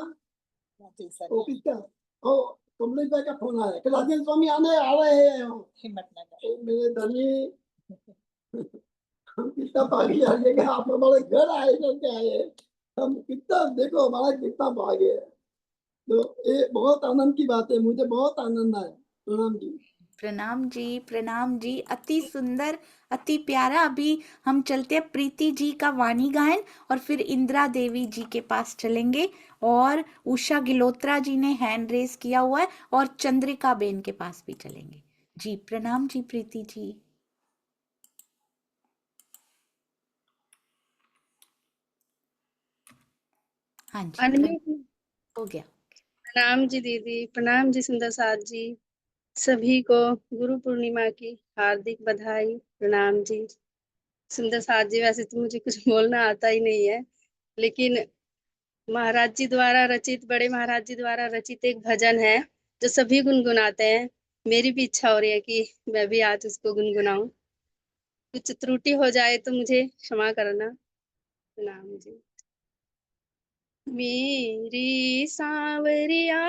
ऑफिस का और कमलेश भाई का फोन आया कि राजन स्वामी आ रहे हैं हिम्मतनगर। मेरे धनी हम कितना भागी आ गए, आप हमारे घर आए करके आए, हम कितना देखो हमारा कितना भाग्य है। तो ये बहुत आनंद की बात है, मुझे बहुत आनंद आया। प्रणाम जी। प्रणाम जी, प्रणाम जी। अति सुंदर, अति प्यारा। अभी हम चलते हैं प्रीति जी का वाणी गायन और फिर इंदिरा देवी जी के पास चलेंगे, और उषा गिलोत्रा जी ने हैंड रेस किया हुआ है, और चंद्रिका बेन के पास भी चलेंगे। जी प्रणाम जी प्रीति जी। हाँ जी अनम्यूट हो गया। प्रणाम जी दीदी, प्रणाम जी सुंदर साथ जी। सभी को गुरु पूर्णिमा की हार्दिक बधाई, प्रणाम जी। सुंदर साथ जी, वैसे तो मुझे कुछ बोलना आता ही नहीं है, लेकिन महाराज जी द्वारा रचित, बड़े महाराज जी द्वारा रचित एक भजन है जो सभी गुनगुनाते हैं। मेरी भी इच्छा हो रही है कि मैं भी आज उसको गुनगुनाऊं। कुछ त्रुटि हो जाए तो मुझे क्षमा करना। प्रणाम जी। मेरी सांवरिया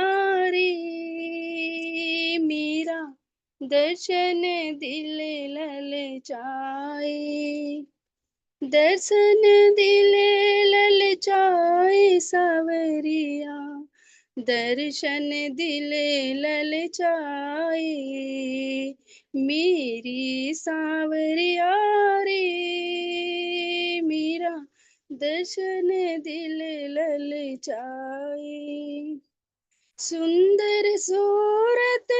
रे मीरा, दर्शन दिल ललचाए, दर्शन दिल ललचाए सांवरिया, दर्शन दिल ललचाए, मेरी सांवरिया रे मीरा, दर्शन दिल ललचाए। सुंदर सूरत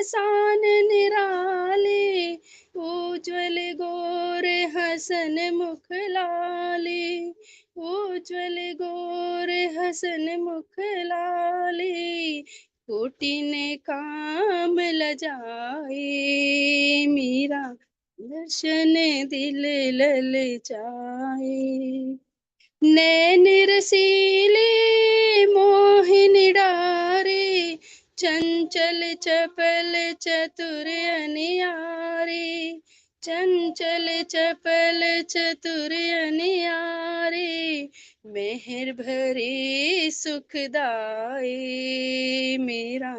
सान निराले, उज्ज्वल गोर हसन मुख लाले, उज्ज्वल गोर हसन मुख लाले, कोटिन काम लजाए, मीरा दर्शन दिल ललचाए। नैन रसीले मोहिनी डारे, चंचल चपल चतुर अनियारे, चंचल चपल चतुर अनियारे, मेहर भरे सुखदाए, मेरा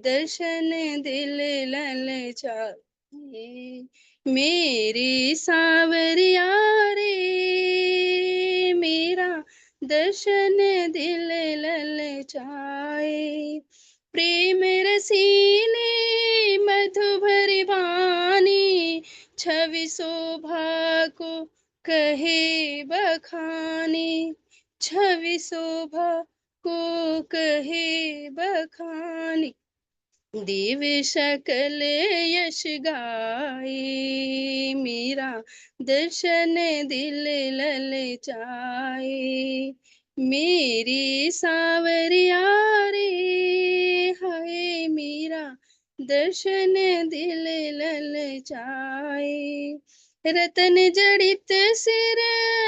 दर्शन दिल ललचाए, मेरी सांवरिया रे मेरा, दर्शन दिल ललचाए। प्रेम रसीले मधुभरी वाणी, छवि शोभा को कहे बखानी, छवि शोभा को कहे बखानी, देव सकल यश गाए, मेरा दर्शन दिल ललचाए, मेरी सांवरिया रे हाय, मेरा दर्शन दिल ललचाए। रतन जड़ित सिर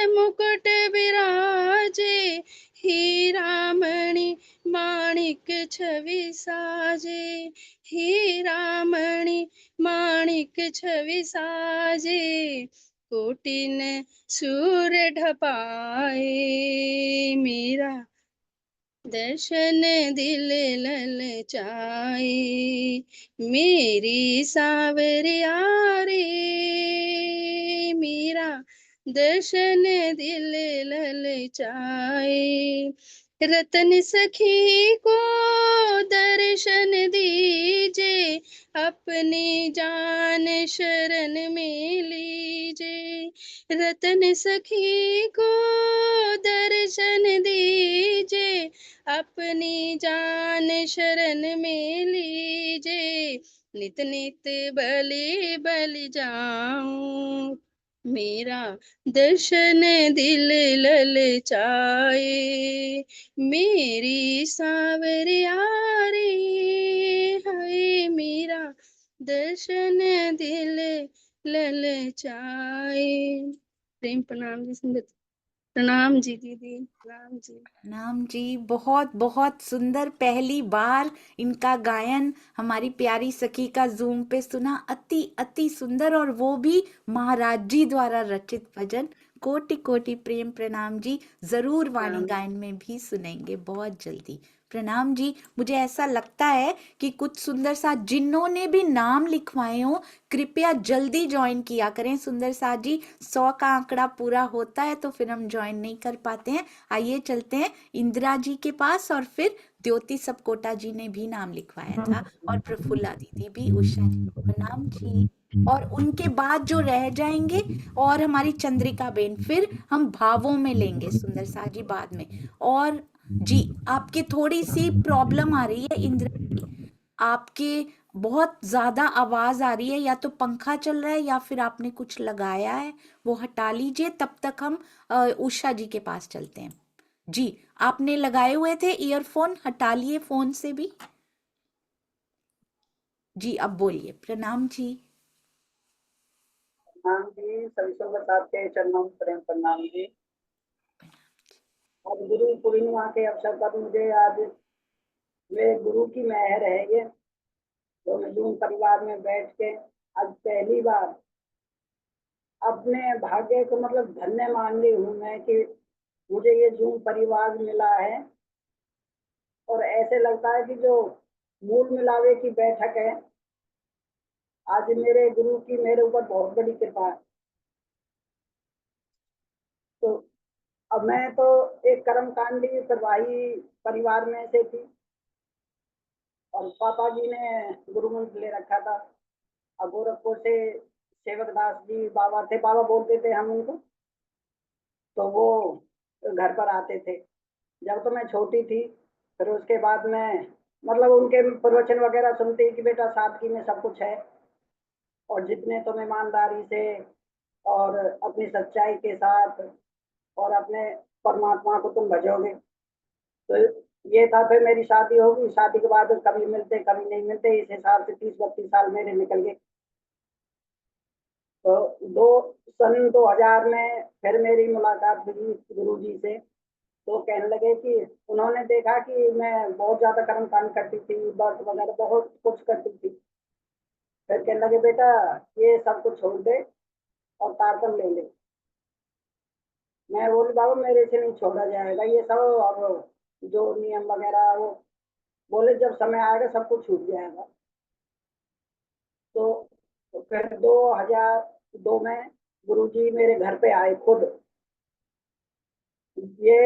मुकुट विराजे, हीरा मणि माणिक छवि साजे, हीरा मणि माणिक छवि साजे, कोटिन सूर ढपाए, मेरा दर्शन दिल ललचाए, मेरी सांवरिया रे मेरा दर्शन दिल ललचाए। रतन सखी को दर्शन दीजे, अपनी जान शरण में लीजे, रतन सखी को दर्शन दीजे, अपनी जान शरण में लीजे, नित नित बलि बलि जाऊं, मेरा दर्शन दिल ललचाए, मेरी सांवरिया रे हाय, मेरा दर्शन दिल ललचाए। प्रेम प्रणाम जी। सुंदर प्रणाम जी दीदी, प्रणाम जी। नाम जी, बहुत बहुत सुंदर। पहली बार इनका गायन हमारी प्यारी सखी का जूम पे सुना, अति अति सुंदर, और वो भी महाराज जी द्वारा रचित भजन। कोटि कोटि प्रेम प्रणाम जी। जरूर वाणी प्रणाम। गायन में भी सुनेंगे बहुत जल्दी। प्रणाम जी। मुझे ऐसा लगता है कि कुछ सुंदर साथ जिन्होंने भी नाम लिखवाए हो, कृपया जल्दी ज्वाइन किया करें। सुंदर साथ जी, 100 का आंकड़ा पूरा होता है तो फिर हम ज्वाइन नहीं कर पाते हैं। आइए चलते हैं इंदिरा जी के पास, और फिर द्योति सबकोटा जी ने भी नाम लिखवाया था, और प्रफुल्ला दीदी भी, उषा जी। प्रणाम जी। और उनके बाद जो रह जाएंगे, और हमारी चंद्रिका बेन, फिर हम भावों में लेंगे सुंदर साथ जी बाद में। और जी, आपकी थोड़ी सी प्रॉब्लम आ रही है इंदिरा जी, आपके बहुत ज्यादा आवाज आ रही है, या तो पंखा चल रहा है या फिर आपने कुछ लगाया है, वो हटा लीजिए। तब तक हम उषा जी के पास चलते हैं। जी, आपने लगाए हुए थे ईयरफोन, हटा लिए फोन से भी। जी अब बोलिए। प्रणाम जी। प्रणाम जी, सभी संगत साथ के चरणों में प्रेम प्रणाम जी। आज गुरु पूर्णिमा के अवसर पर मुझे आज वे गुरु की मेहर है ये, जो मैं जूम परिवार में बैठ के आज पहली बार अपने भाग्य को मतलब धन्य मान ली हूँ मैं कि मुझे ये जूम परिवार मिला है। और ऐसे लगता है कि जो मूल मिलावे की बैठक है, आज मेरे गुरु की मेरे ऊपर बहुत बड़ी कृपा है। तो अब मैं तो एक कर्मकांडी प्रवाही परिवार में से थी और पापा जी ने गुरु मंत्र ले रखा था। अब गोरखपुर से सेवक दास जी बाबा थे, बाबा बोलते थे हम उनको, तो वो घर पर आते थे जब तो मैं छोटी थी। फिर उसके बाद में मतलब उनके प्रवचन वगैरह सुनते कि बेटा सादगी में सब कुछ है और जितने तुम ईमानदारी से और अपनी सच्चाई के साथ और अपने परमात्मा को तुम भजोगे। तो ये था। फिर मेरी शादी होगी, शादी के बाद कभी मिलते कभी नहीं मिलते, इस हिसाब से 30-32 साल मेरे निकल गए। तो सन 2000 में फिर मेरी मुलाकात हुई गुरु जी से। तो कहने लगे कि उन्होंने देखा कि मैं बहुत ज्यादा कर्म कांड करती थी, व्रत वगैरह बहुत कुछ करती थी। फिर कहने लगे बेटा ये सब कुछ छोड़ दे और तारतम ले ले। मैं बोली बाबा मेरे से नहीं छोड़ा जाएगा ये सब, अब जो नियम वगैरह वो बोले जब समय आएगा सब कुछ छूट जाएगा। तो फिर 2002 में गुरुजी मेरे घर पे आए खुद। ये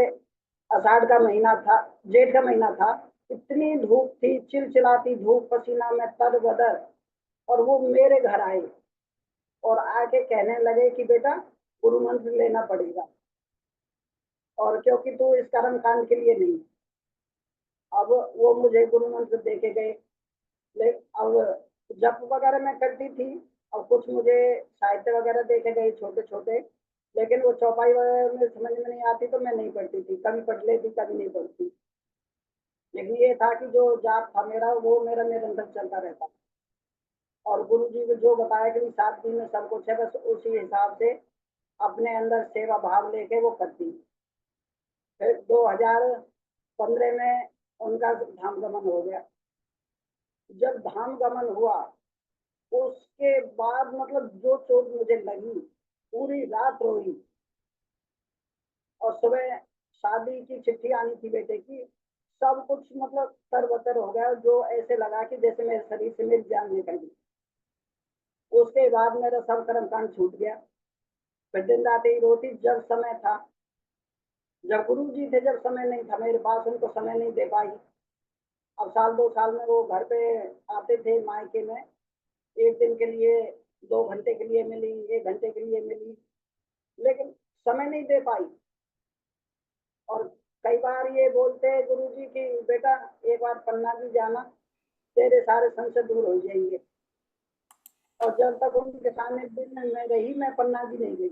आषाढ़ का महीना था, जेठ का महीना था। इतनी धूप थी, चिलचिलाती धूप, पसीना में तर-बतर, और वो मेरे घर आए और आके कहने लगे कि बेटा गुरु मंत्र लेना पड़ेगा, और क्योंकि तू इस कर्म कांड के लिए नहीं। अब वो मुझे गुरु मंत्र दे के गए। अब जप वगैरह मैं करती थी और कुछ मुझे साहित्य वगैरह दे के गए छोटे छोटे, लेकिन वो चौपाई वगैरह में समझ में नहीं आती तो मैं नहीं पढ़ती थी, कभी पढ़ लेती कभी नहीं पढ़ती। लेकिन ये था कि जो जाप था मेरा वो मेरा निरंतर चलता रहता। और गुरु जी को जो बताया कि 7 दिन में सब कुछ है, बस उसी हिसाब से अपने अंदर सेवा भाव लेके वो करती। फिर 2015 में उनका धाम गमन हो गया। जब धाम गमन हुआ उसके बाद मतलब जो चोट मुझे लगी, पूरी रात रोई। और सुबह शादी की चिट्ठी आनी थी बेटे की, सब कुछ मतलब तरबतर हो गया, जो ऐसे लगा कि जैसे मेरे शरीर से मेरी जान निकल गई। उसके बाद मेरा सब कर्म कांड छूट गया। फिर दिन रात ही रोती जब समय था, जब गुरु जी थे जब समय नहीं था मेरे पास, उनको समय नहीं दे पाई। अब साल 2 साल में वो घर पे आते थे मायके में, 1 दिन के लिए 2 घंटे के लिए मिली, 1 घंटे के लिए मिली, लेकिन समय नहीं दे पाई। और कई बार ये बोलते हैं गुरु जी की बेटा एक बार पन्ना जी जाना, तेरे सारे संशय दूर हो जाएंगे। और जब तक उनके सामने में रही मैं पन्ना जी नहीं गई।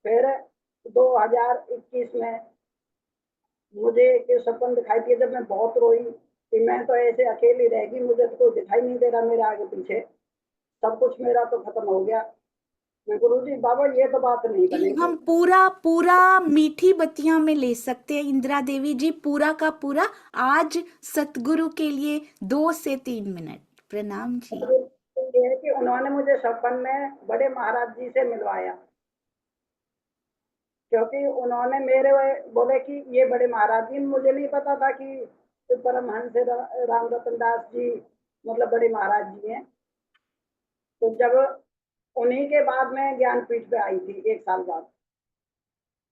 फिर 2021 में मुझे एक सपन दिखाई दिया, जब मैं बहुत रोई कि मैं तो ऐसे अकेली रह गई, मुझे तो कोई दिखाई नहीं दे रहा मेरे आगे पीछे, सब कुछ मेरा तो खत्म हो गया। मैं गुरु जी बाबा ये तो बात नहीं जी बनेगी। हम पूरा पूरा मीठी बत्तियां में ले सकते हैं इंदिरा देवी जी, पूरा का पूरा आज सतगुरु के लिए 2 से 3 मिनट। प्रणाम जी। ये है कि उन्होंने मुझे सपन में बड़े महाराज जी से मिलवाया, क्योंकि उन्होंने मेरे बोले कि ये बड़े महाराज जी, मुझे नहीं पता था कि परमहंस राम रतन दास जी मतलब बड़े महाराज जी हैं। तो जब उन्हीं के बाद में ज्ञानपीठ पे आई थी 1 साल बाद,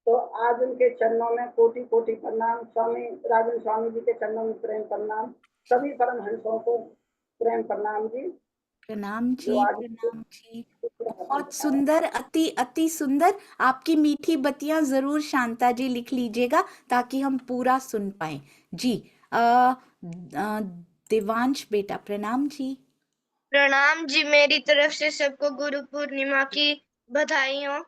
तो आज उनके चरणों में कोटि कोटि प्रणाम। स्वामी राजन स्वामी जी के चरणों में प्रेम प्रणाम, सभी परमहंसों को प्रेम प्रणाम जी। प्रणाम जो जी। आज प्रणाम जी। बहुत सुंदर, अति अति सुंदर। आपकी मीठी बत्तियां जरूर शांता जी लिख लीजिएगा ताकि हम पूरा सुन पाए जी। देवांश बेटा प्रणाम जी। प्रणाम जी, मेरी तरफ से सबको गुरु पूर्णिमा की बधाई हो।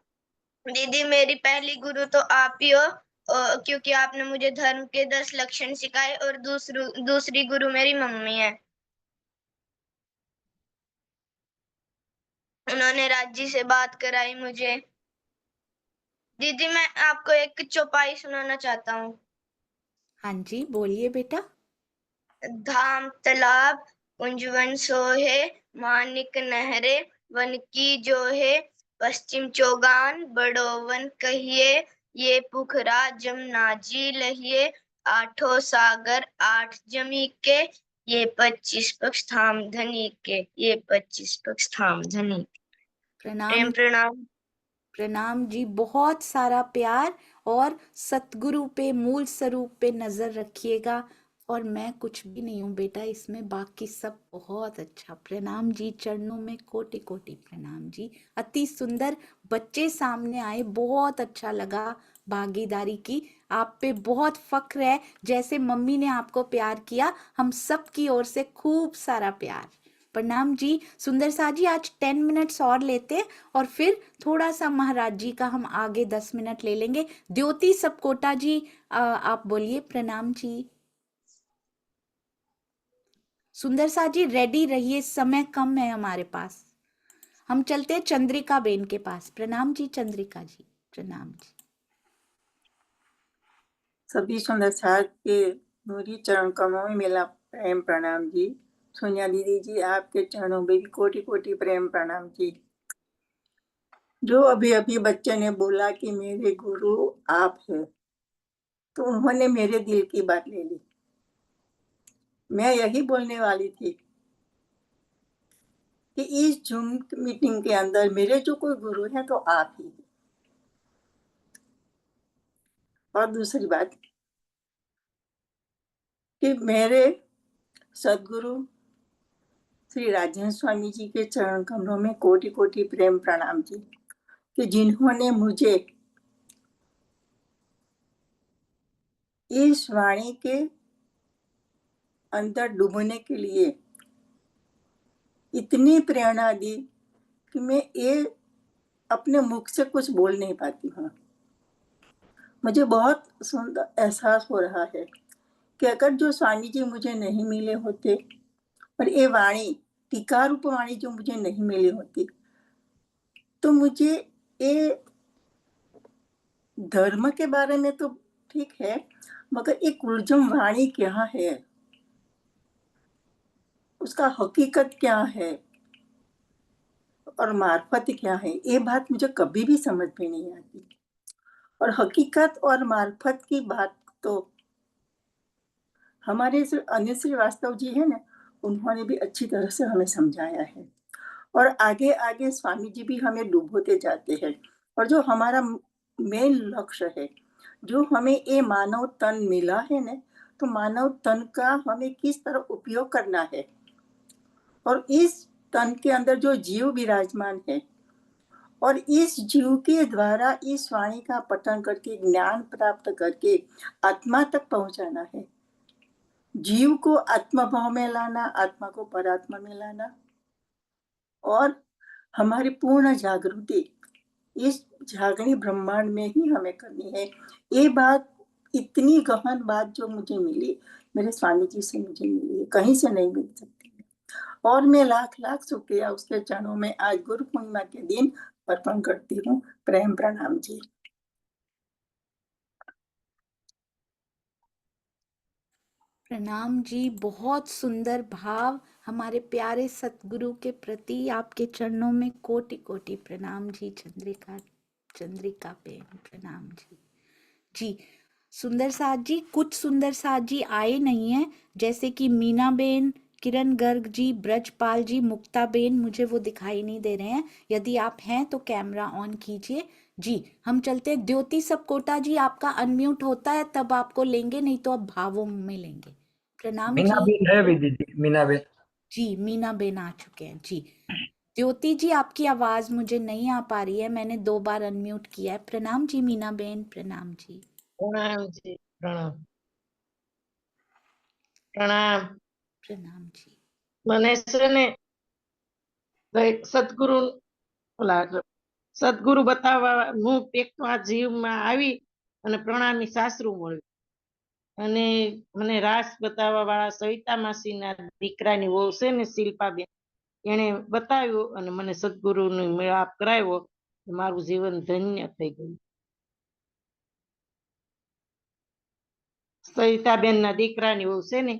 दीदी मेरी पहली गुरु तो आप ही हो, क्योंकि आपने मुझे धर्म के 10 लक्षण सिखाए, और दूसरी गुरु मेरी मम्मी है। उन्होंने राज जी से बात कराई मुझे। दीदी मैं आपको एक चौपाई सुनाना चाहता हूँ। हाँ जी, बोलिए बेटा। धाम तालाब कुंजवन सोहे, मानिक नहरे वन की जोहे, पश्चिम चौगान बड़ो वन कहिए, ये पुखरा जमुना जी लहिए, आठों सागर आठ जमी के, ये 25 पक्ष धाम धनी के, ये 25 पक्ष धाम धनी के। प्रणाम प्रेम प्रणाम। प्रणाम जी, बहुत सारा प्यार और सतगुरु पे, मूल स्वरूप पे नजर रखिएगा। और मैं कुछ भी नहीं हूँ बेटा इसमें, बाकी सब बहुत अच्छा। प्रणाम जी, चरणों में कोटि कोटि प्रणाम जी। अति सुंदर बच्चे सामने आए, बहुत अच्छा लगा भागीदारी की। आप पे बहुत फक्र है, जैसे मम्मी ने आपको प्यार किया, हम सब की ओर से खूब सारा प्यार। प्रणाम जी। सुंदर सा जी, आज 10 मिनट्स और लेते हैं और फिर थोड़ा सा महाराज जी का हम आगे 10 मिनट ले लेंगे। द्योति सबकोटा जी, आप बोलिए। प्रणाम जी। सुंदर सा जी रेडी रहिए, समय कम है हमारे पास। हम चलते हैं चंद्रिका बेन के पास। प्रणाम जी चंद्रिका जी। प्रणाम जी। सभी सुंदर साथ के नूरी चरण कमलों में मेरा प्रेम प्रणाम जी। सोनिया दीदी जी, आपके चरणों में भी कोटि कोटि प्रेम प्रणाम जी। जो अभी अभी बच्चे ने बोला कि मेरे गुरु आप हैं, तो उन्होंने मेरे दिल की बात ले ली। मैं यही बोलने वाली थी कि इस जूम मीटिंग के अंदर मेरे जो कोई गुरु हैं तो आप ही। और दूसरी बात कि मेरे सदगुरु श्री राजन स्वामी जी के चरण कमलों में कोटि कोटि प्रेम प्रणाम जी, कि जिन्होंने मुझे इस वाणी के अंदर डूबने के लिए इतनी प्रेरणा दी कि मैं ये अपने मुख से कुछ बोल नहीं पाती हूँ। मुझे बहुत सुंदर एहसास हो रहा है कि अगर जो स्वामी जी मुझे नहीं मिले होते और ये वाणी, टीका रूप वाणी जो मुझे नहीं मिली होती, तो मुझे ये धर्म के बारे में तो ठीक है, मगर ये कुलजम वाणी क्या है, उसका हकीकत क्या है और मार्फत क्या है, ये बात मुझे कभी भी समझ में नहीं आती। और हकीकत और मार्फत की बात तो हमारे अनिल श्रीवास्तव जी है ना, उन्होंने भी अच्छी तरह से हमें समझाया है। और आगे आगे स्वामी जी भी हमें डुबोते जाते हैं। और जो हमारा मेन लक्ष्य है, जो हमें ये मानव तन मिला है ना, तो मानव तन का हमें किस तरह उपयोग करना है, और इस तन के अंदर जो जीव विराजमान है, और इस जीव के द्वारा इस वाणी का पठन करके ज्ञान प्राप्त करके आत्मा तक पहुंचाना है। जीव को आत्मभाव में लाना, आत्मा को परात्मा में लाना, और हमारी पूर्ण जागृति इस जागृति ब्रह्मांड में ही हमें करनी है। ये बात, इतनी गहन बात जो मुझे मिली, मेरे स्वामी जी से मुझे मिली है, कहीं से नहीं मिल सकती। और मैं लाख लाख शुक्रिया उसके चरणों में आज गुरु पूर्णिमा के दिन अर्पण करती हूँ। प्रेम प्रणाम जी। प्रणाम जी, बहुत सुंदर भाव हमारे प्यारे सतगुरु के प्रति। आपके चरणों में कोटि कोटि प्रणाम जी। चंद्रिका पे प्रणाम जी। जी सुंदर साथ जी, कुछ सुंदर साथ जी आए नहीं है, जैसे कि मीना बेन, किरण गर्ग जी, ब्रजपाल जी, मुक्ता बेन, मुझे वो दिखाई नहीं दे रहे हैं। यदि आप हैं तो कैमरा ऑन कीजिए जी। हम चलते हैं द्योति सबकोटा जी, आपका अनम्यूट होता है तब आपको लेंगे, नहीं तो अब भावों में लेंगे। प्रणाम मीना जी। बेन है भी दीदी, मीना बेन जी मीना बेन आ चुके हैं जी। द्योति जी, आपकी आवाज मुझे नहीं आ पा रही है, मैंने 2 बार अनम्यूट किया है। प्रणाम जी मीना बेन। प्रणाम जी। प्रणाम जी। प्रणाम प्रणाम। प्रणाम जी। મને છે ને સદગુરુ સદગુરુ બતાવવા હું પેટમાં જીવમાં આવી અને પ્રણામી સાસરું મળ્યું, અને મને રાસ બતાવવા વાળા સવિતા માસીના દીકરાની વહુ છે ને શિલ્પાબેન, એને બતાવ્યું અને મને સદગુરુનો મેળાપ કરાવ્યો. મારું જીવન ધન્ય થઈ ગયું. સવિતાબેનના દીકરાની વહુ છે ને,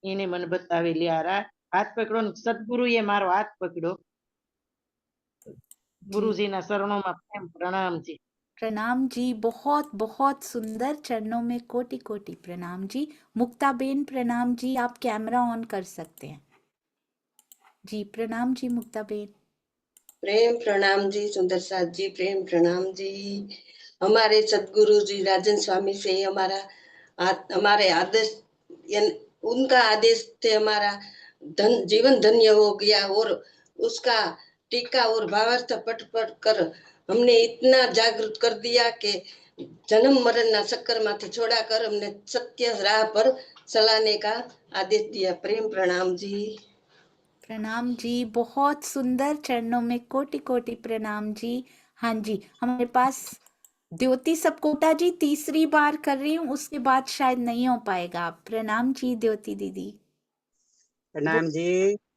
એને મને બતાવેલી આ હાથ પકડો ને સદગુરુએ મારો હાથ પકડ્યો. ગુરુજીના શરણોમાં પ્રેમ પ્રણામ જી. प्रणाम जी, बहुत बहुत सुंदर, चरणों में कोटि कोटि प्रणाम जी। मुक्ताबेन प्रणाम जी, आप कैमरा ऑन कर सकते हैं जी। प्रणाम जी मुक्ताबेन। प्रेम प्रणाम जी सुंदर साथ जी, प्रेम प्रणाम जी। हमारे सदगुरु जी राजन स्वामी से हमारे आदेश उनका आदेश से हमारा जीवन धन्य हो गया और उसका टीका और भावार्थ पढ़ पढ़ कर हमने इतना जागृत कर दिया कि जन्म मरण ना चक्कर माथे छोड़ा कर हमने सत्य राह पर चलाने का आदेश दिया। प्रेम प्रणाम जी। प्रणाम जी, बहुत सुंदर, चरणों में कोटि कोटि प्रणाम जी। हाँ जी, हमारे पास द्योति सबकोटा जी तीसरी बार कर रही हूँ, उसके बाद शायद नहीं हो पाएगा। प्रणाम जी द्योति दीदी। प्रणाम जी।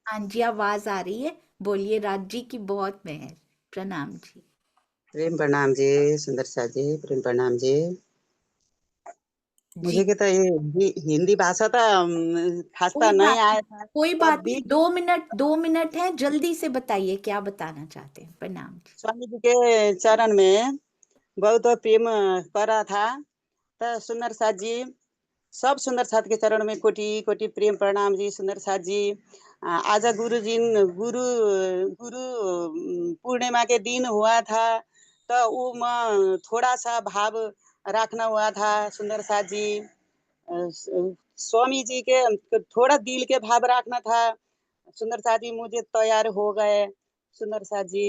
हाँ जी, आवाज आ रही है, बोलिए। राज जी की बहुत मेहर। प्रणाम जी। प्रेम प्रणाम जी सुंदर साथ जी, प्रेम प्रणाम जी। मुझे जी, कहता ये हिंदी भाषा तो खासता कोई नहीं बात आया नहीं, था कोई तब बात भी नहीं। 2 मिनट है, जल्दी से बताइए क्या बताना चाहते हैं। प्रणाम जी। स्वामी जी के चरण में बहुत प्रेम करा था। तो सुंदर साथ जी, सब सुंदर साथ के चरण में कोटि कोटि प्रेम प्रणाम जी। सुंदर साथ जी, आज गुरु गुरु पूर्णिमा के दिन हुआ था, तो वो में थोड़ा सा भाव रखना हुआ था। सुंदर साथ जी, स्वामी जी के थोड़ा दिल के भाव रखना था। सुंदर साथ जी मुझे तैयार हो गए। सुंदर साथ जी,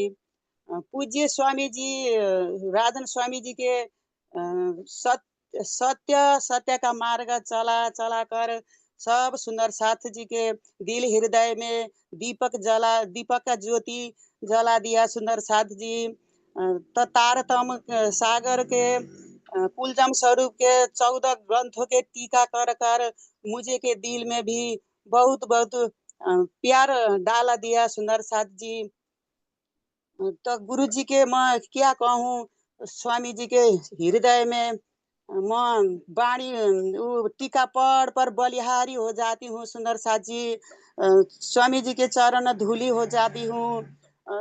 पूज्य स्वामी जी राजन स्वामी जी के सत्य का मार्ग चला कर सब सुंदर साथ जी के दिल हृदय में दीपक का ज्योति जला दिया। सुंदर साथ जी, तो तारतम सागर के कुलजम स्वरूप के 14 ग्रंथों के टीका कर कर मुझे के दिल में भी बहुत बहुत प्यार डाला दिया। सुंदर साथ जी, तो गुरु जी के मैं क्या कहूँ, स्वामी जी के हृदय में मैं बाणी टीका पढ़ पर बलिहारी हो जाती हूँ। सुंदर साथ जी, स्वामी जी के चरण धूली हो जाती हूँ।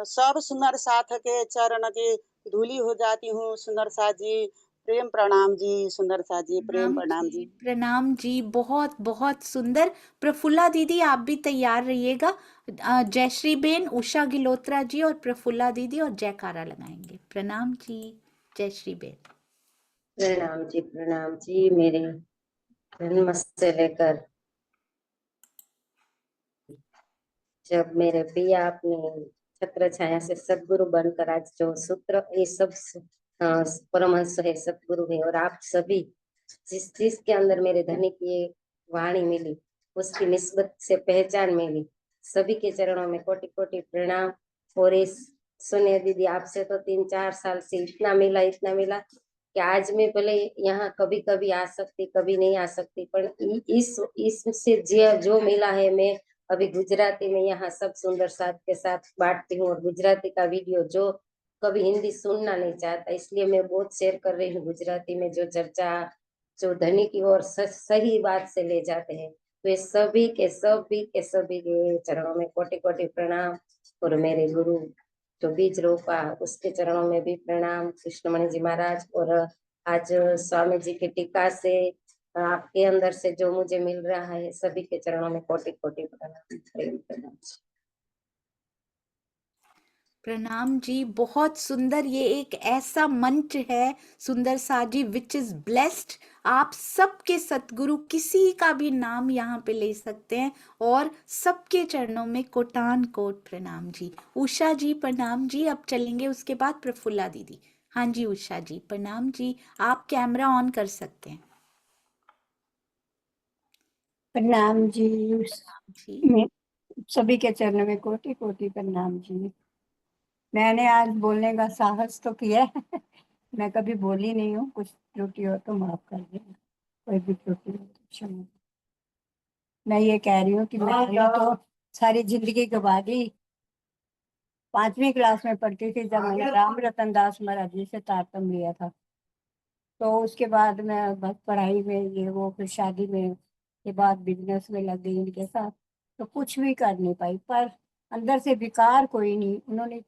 सब सुंदर साथ के चरण की धूली हो जाती हूँ। सुंदर साथ जी, प्रेम प्रणाम जी। सुंदर साथ जी, प्रेम प्रणाम जी। प्रणाम जी, बहुत बहुत सुंदर। प्रफुल्ला दीदी आप भी तैयार रहिएगा। जयश्री बेन, उषा गिलोत्रा जी और प्रफुल्ला दीदी और जयकारा लगाएंगे। प्रणाम जी जयश्री बेन। प्रणाम जी। मेरे जन्म से लेकर जब मेरे पिया अपने छत्र छाया से सदगुरु बनकर आज जो सूत्र ये सब परमहंस है, सदगुरु है, और आप सभी जिसके अंदर मेरे धनी की ये वाणी मिली, उसकी निस्बत से पहचान मिली, सभी के चरणों में कोटि कोटि प्रणाम। और इस सोनिया दीदी, आपसे तो 3-4 साल से इतना मिला कि आज मैं भले यहाँ कभी कभी आ सकती, कभी नहीं आ सकती, पर इससे जो मिला है, मैं अभी गुजराती में यहाँ सब सुंदर साथ के साथ बांटती हूँ। और गुजराती का वीडियो जो कभी हिंदी सुनना नहीं चाहता, इसलिए मैं बहुत शेयर कर रही हूँ गुजराती में, जो चर्चा जो धनी की ओर सही बात से ले जाते हैं। तो ये सभी के चरणों में कोटि कोटि प्रणाम। और मेरे गुरु जो बीज रोपा उसके चरणों में भी प्रणाम, कृष्णमणि जी महाराज। और आज स्वामी जी की टीका से आपके अंदर से जो मुझे मिल रहा है, सभी के चरणों में कोटि कोटि प्रणाम। प्रणाम जी, बहुत सुंदर। ये एक ऐसा मंच है सुंदर साथ जी विच इज ब्लेस्ड। आप सबके सतगुरु किसी का भी नाम यहाँ पे ले सकते हैं और सबके चरणों में कोटान कोट प्रणाम जी। उषा जी प्रणाम जी। अब चलेंगे उसके बाद प्रफुल्ला दीदी। हाँ जी उषा जी प्रणाम जी, आप कैमरा ऑन कर सकते हैं। प्रणाम जी। जी मैं सभी के चरणों में कोटि कोटि प्रणाम जी। मैंने आज बोलने का साहस तो किया है मैं कभी बोली नहीं हूँ, कुछ त्रुटि हो तो माफ कर देना, कोई भी त्रुटि हो तो क्षमा। मैं ये कह रही हूँ कि मैंने तो सारी जिंदगी गवा दी 5वीं क्लास में पढ़ती थी जब मैंने राम रतन दास महाराज जी से तारतम लिया था। तो उसके बाद मैं बस पढ़ाई में ये वो, फिर शादी में के बाद बिजनेस में लग गई इनके साथ, तो कुछ भी कर नहीं पाई। पर अंदर से विकार कोई नहीं, उन्होंने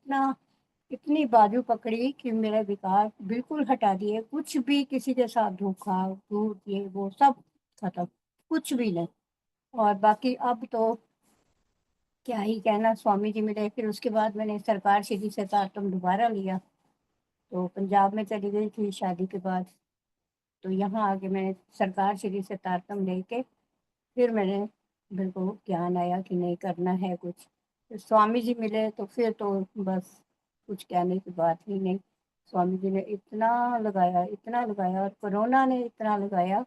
इतनी बाजू पकड़ी कि मेरा विकार बिल्कुल हटा दिए। कुछ भी किसी के साथ धोखा झूठ ये वो सब खत्म, कुछ भी नहीं। और बाकी अब तो क्या ही कहना, स्वामी जी मिले। फिर उसके बाद मैंने सरकार श्री से तारतम दोबारा लिया, तो पंजाब में चली गई थी शादी के बाद। तो यहाँ आके मैंने सरकार श्री से तारतम लेके फिर मैंने बिल्कुल ज्ञान आया कि नहीं करना है कुछ। तो स्वामी जी मिले तो फिर तो बस कुछ कहने की बात ही नहीं। स्वामी जी ने इतना लगाया और कोरोना ने इतना लगाया।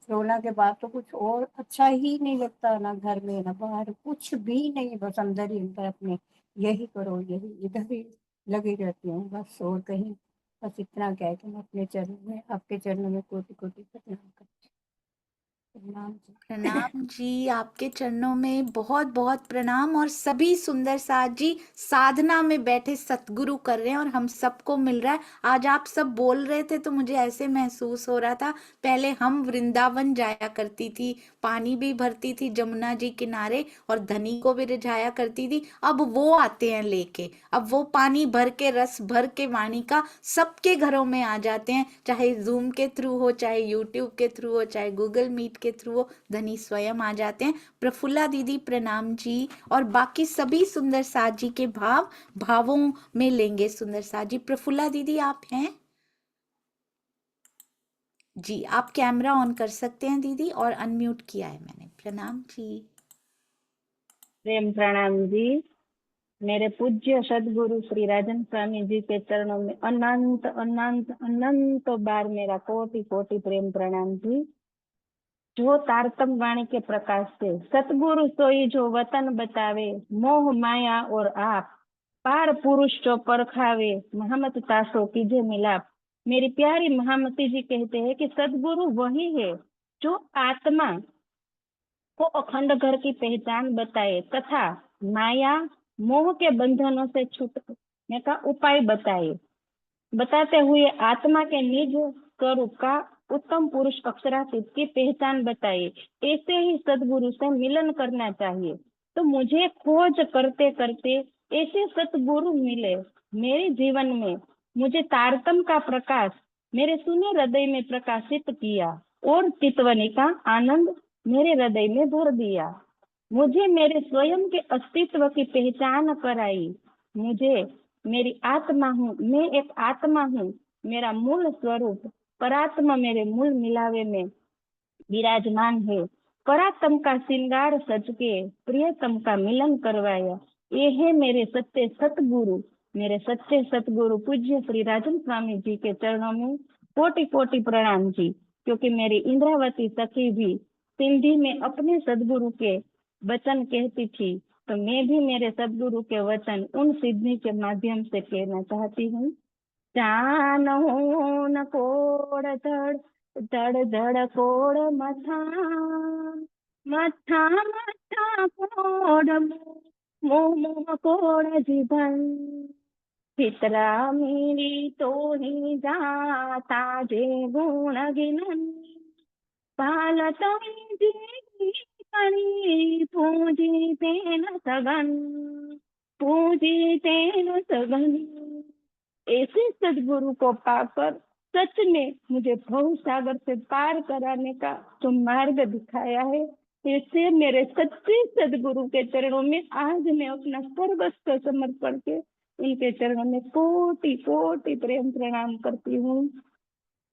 कोरोना के बाद तो कुछ और अच्छा ही नहीं लगता, ना घर में ना बाहर, कुछ भी नहीं, बस अंदर ही अंदर अपने यही करो यही, इधर ही लगी रहती हूँ बस, और कहीं बस इतना कह के मैं अपने चरणों में, आपके चरणों में कोटि कोटि प्रणाम करती हूँ। प्रणाम जी। प्रणाम जी, आपके चरणों में बहुत बहुत प्रणाम। और सभी सुंदर साथ जी साधना में बैठे सतगुरु कर रहे हैं और हम सबको मिल रहा है। आज आप सब बोल रहे थे तो मुझे ऐसे महसूस हो रहा था, पहले हम वृंदावन जाया करती थी, पानी भी भरती थी जमुना जी किनारे और धनी को भी रिझाया करती थी। अब वो आते हैं लेके, अब वो पानी भर के, रस भर के वाणी का सबके घरों में आ जाते हैं, चाहे जूम के थ्रू हो, चाहे यूट्यूब के थ्रू हो, चाहे गूगल मीट के थ्रू हो, धनी स्वयं आ जाते हैं। प्रफुल्ला दीदी प्रणाम जी। और बाकी सभी सुंदर साथ जी के भावों में लेंगे सुंदर साथ जी। प्रफुल्ला दीदी आप हैं जी, आप कैमरा ऑन कर सकते हैं दीदी, और अनम्यूट किया है मैंने। प्रणाम जी। प्रेम प्रणाम जी। मेरे पूज्य सदगुरु श्री राजन स्वामी जी के चरणों में अनंत अनंत अनंत बार मेरा कोटि कोटि प्रेम प्रणाम जी। जो तारतम वाणी के प्रकाश से सतगुरु सोई जो वतन बतावे, मोह माया और आप पार पुरुष जो परखावे, महमत तासो कीजे मिलाप। मेरी प्यारी महामती जी कहते हैं कि सदगुरु वही है जो आत्मा को अखंड घर की पहचान बताए तथा माया मोह के बंधनों से छूटने का उपाय बताते हुए आत्मा के निज स्वरूप का उत्तम पुरुष अक्षरातीत की पहचान बताइए। ऐसे ही सदगुरु से मिलन करना चाहिए। तो मुझे खोज करते करते ऐसे सतगुरु मिले मेरे जीवन में, मुझे तारतम का प्रकाश मेरे सुने हृदय में प्रकाशित किया और चितवनी का आनंद मेरे हृदय में भर दिया। मुझे मेरे स्वयं के अस्तित्व की पहचान कराई। मुझे मेरी आत्मा हूँ, मैं एक आत्मा हूँ, मेरा मूल स्वरूप परात्मा मेरे मूल मिलावे में विराजमान है। परात्म का श्रृंगार सज के प्रियतम का मिलन करवाया। ये है मेरे सच्चे सतगुरु, मेरे सच्चे सतगुरु पूज्य श्री राजन स्वामी जी के चरणों में कोटि कोटि प्रणाम जी। क्योंकि मेरी इंद्रावती सखी भी सिंधी में अपने सदगुरु के वचन कहती थी, तो मैं भी मेरे सदगुरु के वचन उन सिद्धि के माध्यम से कहना चाहती हूँ। जानो न कोड़ धड़ धड़ धड़ कोड़ मथा मथा मथा कोड़ मोह मोह कोड़ जीवन चित्रा मेरी तो ही जाता जे गुण गिनन पालता जी पूजी तेन सगन। ऐसे सदगुरु को पाकर सच में मुझे भव सागर से पार कराने का जो मार्ग दिखाया है, ऐसे मेरे सच्चे सदगुरु के चरणों में आज मैं अपना सर्वस्व समर्पण के उनके चरणों में कोटि कोटि प्रेम प्रणाम करती हूँ।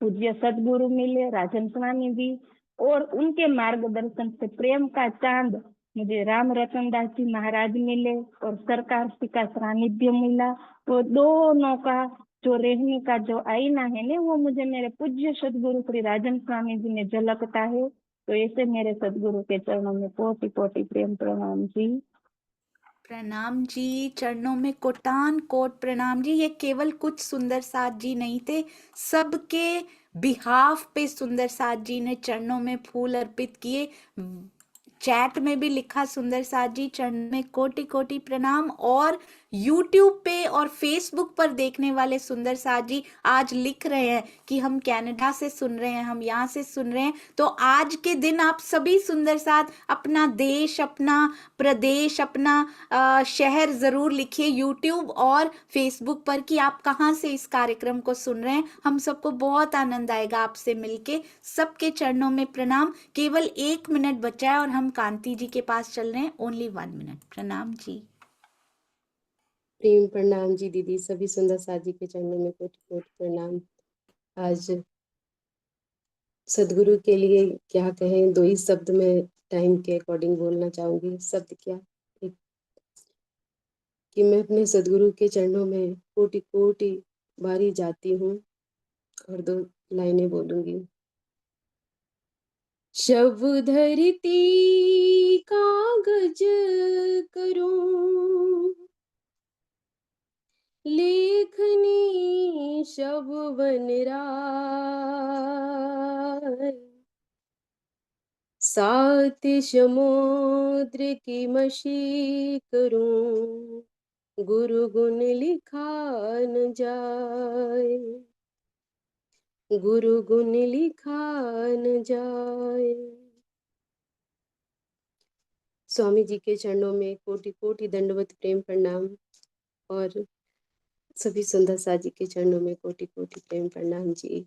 पूज्य सदगुरु मिले राजन स्वामी जी और उनके मार्गदर्शन से प्रेम का चांद मुझे राम रतन दास जी महाराज मिले और सरकार श्री का सानिध्य मिला। तो दोनों का जो रहने का जो आईना है ना, वो मुझे मेरे पूज्य सदगुरु श्री राजन स्वामी जी में झलकता है। तो ऐसे मेरे सदगुरु के चरणों में कोटि कोटि प्रेम प्रणाम जी। प्रणाम जी, चरणों में कोटान कोट प्रणाम जी। ये केवल कुछ सुंदर साथ जी नहीं थे, सबके बिहाफ पे सुंदर साथ जी ने चरणों में फूल अर्पित किए। चैट में भी लिखा सुंदर साथ जी चरण में कोटि कोटि प्रणाम। और यूट्यूब पे और फेसबुक पर देखने वाले सुंदर साथ जी आज लिख रहे हैं कि हम कनाडा से सुन रहे हैं, हम यहाँ से सुन रहे हैं। तो आज के दिन आप सभी सुंदर साथ अपना देश, अपना प्रदेश, अपना शहर जरूर लिखिए यूट्यूब और फेसबुक पर कि आप कहाँ से इस कार्यक्रम को सुन रहे हैं। हम सबको बहुत आनंद आएगा आपसे मिलके। सबके चरणों में प्रणाम। केवल 1 मिनट बचा है और हम कांति जी के पास चल रहे हैं। Only 1 minute. प्रणाम जी। प्रेम प्रणाम जी दीदी, सभी सुंदर साथ जी के चरणों में कोटि कोटि प्रणाम। आज सदगुरु के लिए क्या कहें, 2 ही शब्द में टाइम के अकॉर्डिंग बोलना चाहूंगी। शब्द क्या, एक कि मैं अपने सदगुरु के चरणों में कोटि कोटि बारी जाती हूँ, और 2 लाइनें बोलूंगी। शव धरती कागज करूं, लेखनी शव वनराय, 7 समुद्र की मशी करूं, गुरु गुण लिखा न जाए, गुरु गुण लिखा न जाए। स्वामी जी के चरणों में कोटि कोटि दंडवत प्रेम प्रणाम, और सभी सुंदर साथ जी के चरणों में कोटि कोटि प्रेम प्रणाम जी।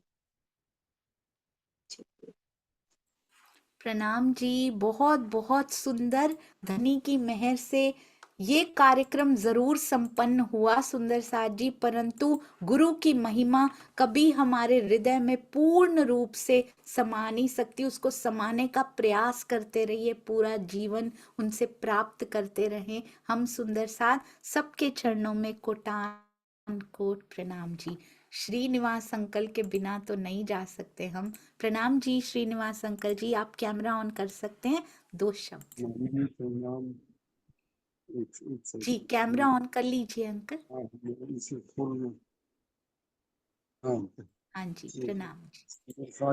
प्रणाम जी। बहुत बहुत सुंदर। धनी की मेहर से ये कार्यक्रम जरूर संपन्न हुआ सुंदर साथ जी, परंतु गुरु की महिमा कभी हमारे हृदय में पूर्ण रूप से समा नहीं सकती। उसको समाने का प्रयास करते रहिए, पूरा जीवन उनसे प्राप्त करते रहें। हम सुंदर साथ सबके चरणों में कोटान कोट प्रणाम जी। श्रीनिवास अंकल के बिना तो नहीं जा सकते हम। प्रणाम जी श्रीनिवास अंकल जी, आप कैमरा ऑन कर सकते हैं। 2 शब्द जी, कैमरा ऑन कर लीजिए अंकल। हाँ जी, प्रणाम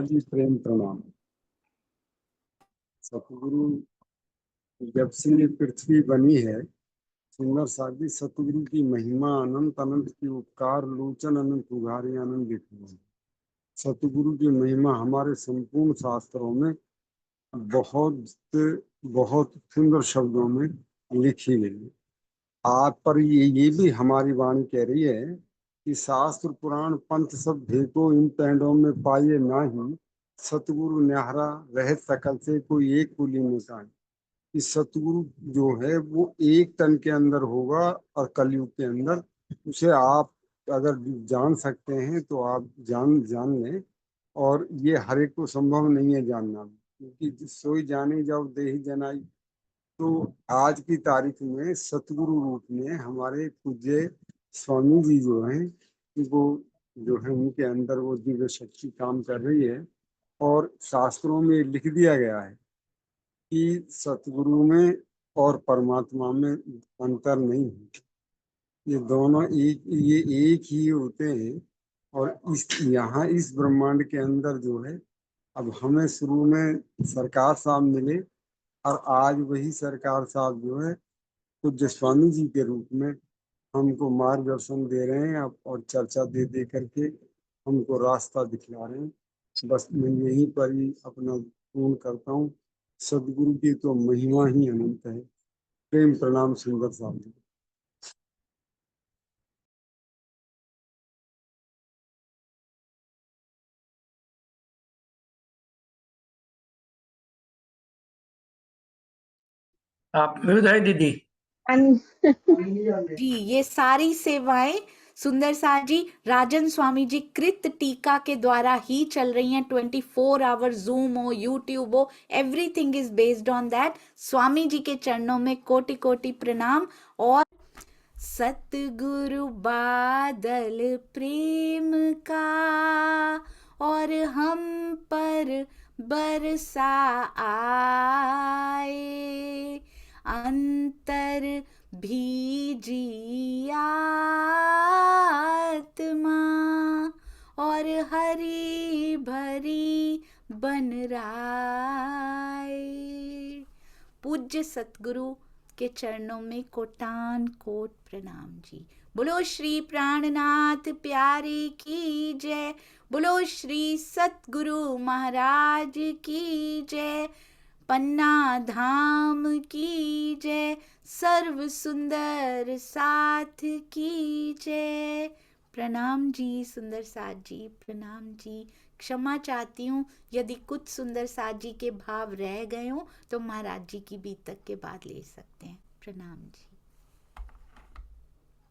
जी। प्रेम प्रणाम। सतगुरु जब से ये पृथ्वी बनी है, सुंदर साथ जी, सतगुरु की महिमा अनंत अनंत की उपकार लोचन अनंत उघारे आनंदित हुए। सतगुरु की महिमा हमारे संपूर्ण शास्त्रों में बहुत बहुत सुंदर शब्दों में लिखी गई। आप पर ये भी हमारी वाणी कह रही है कि शास्त्र पुराण पंथ सब भेको इन पैंडों में पाए नाही, सतगुरु न्याहरा रहे सकल से कोई एक कुली में काई। इस सतगुरु जो है वो 1 टन के अंदर होगा, और कलयुग के अंदर उसे आप अगर जान सकते हैं तो आप जान लें। और ये हर एक को संभव नहीं है जानना, क्योंकि सोई जाने जाओ देहि जनाई। तो आज की तारीख में सतगुरु रूप में हमारे पूज्य स्वामी जी जो हैं, वो जो है उनके अंदर वो दिव्य शक्ति काम कर रही है। और शास्त्रों में लिख दिया गया है कि सतगुरु में और परमात्मा में अंतर नहीं है, ये दोनों एक ही होते हैं। और यहाँ इस ब्रह्मांड के अंदर जो है, अब हमें शुरू में सरकार साहब मिले, और आज वही सरकार साहब जो है पूज्य स्वामी जी के रूप में हमको मार्गदर्शन दे रहे हैं, और चर्चा दे दे करके हमको रास्ता दिखला रहे हैं। बस मैं यहीं पर ही अपना पूर्ण करता हूँ। सदगुरु की तो महिमा ही अनंत है। प्रेम प्रणाम सुंदर साहब जी। आप म्यूट है दीदी। जी, ये सारी सेवाएं सुंदर साथ जी राजन स्वामी जी कृत टीका के द्वारा ही चल रही हैं। 24 आवर जूम हो, यूट्यूब हो, everything is based on that. Swami ji के चरणों में कोटि कोटि प्रणाम। और सतगुरु बादल प्रेम का और हम पर बरसा आए, अंतर भीजी आत्मा और हरी भरी बन राय। पूज्य सतगुरु के चरणों में कोटान कोट प्रणाम जी। बोलो श्री प्राणनाथ प्यारे की जय, बोलो श्री सतगुरु महाराज की जय, पन्ना धाम की जय, सर्व सुंदर साथ की जय। प्रणाम जी सुंदर साथ जी, प्रणाम जी। क्षमा चाहती हूँ यदि कुछ सुंदर साथ जी के भाव रह गए हों तो महाराज जी की बीतक के बाद ले सकते हैं। प्रणाम जी।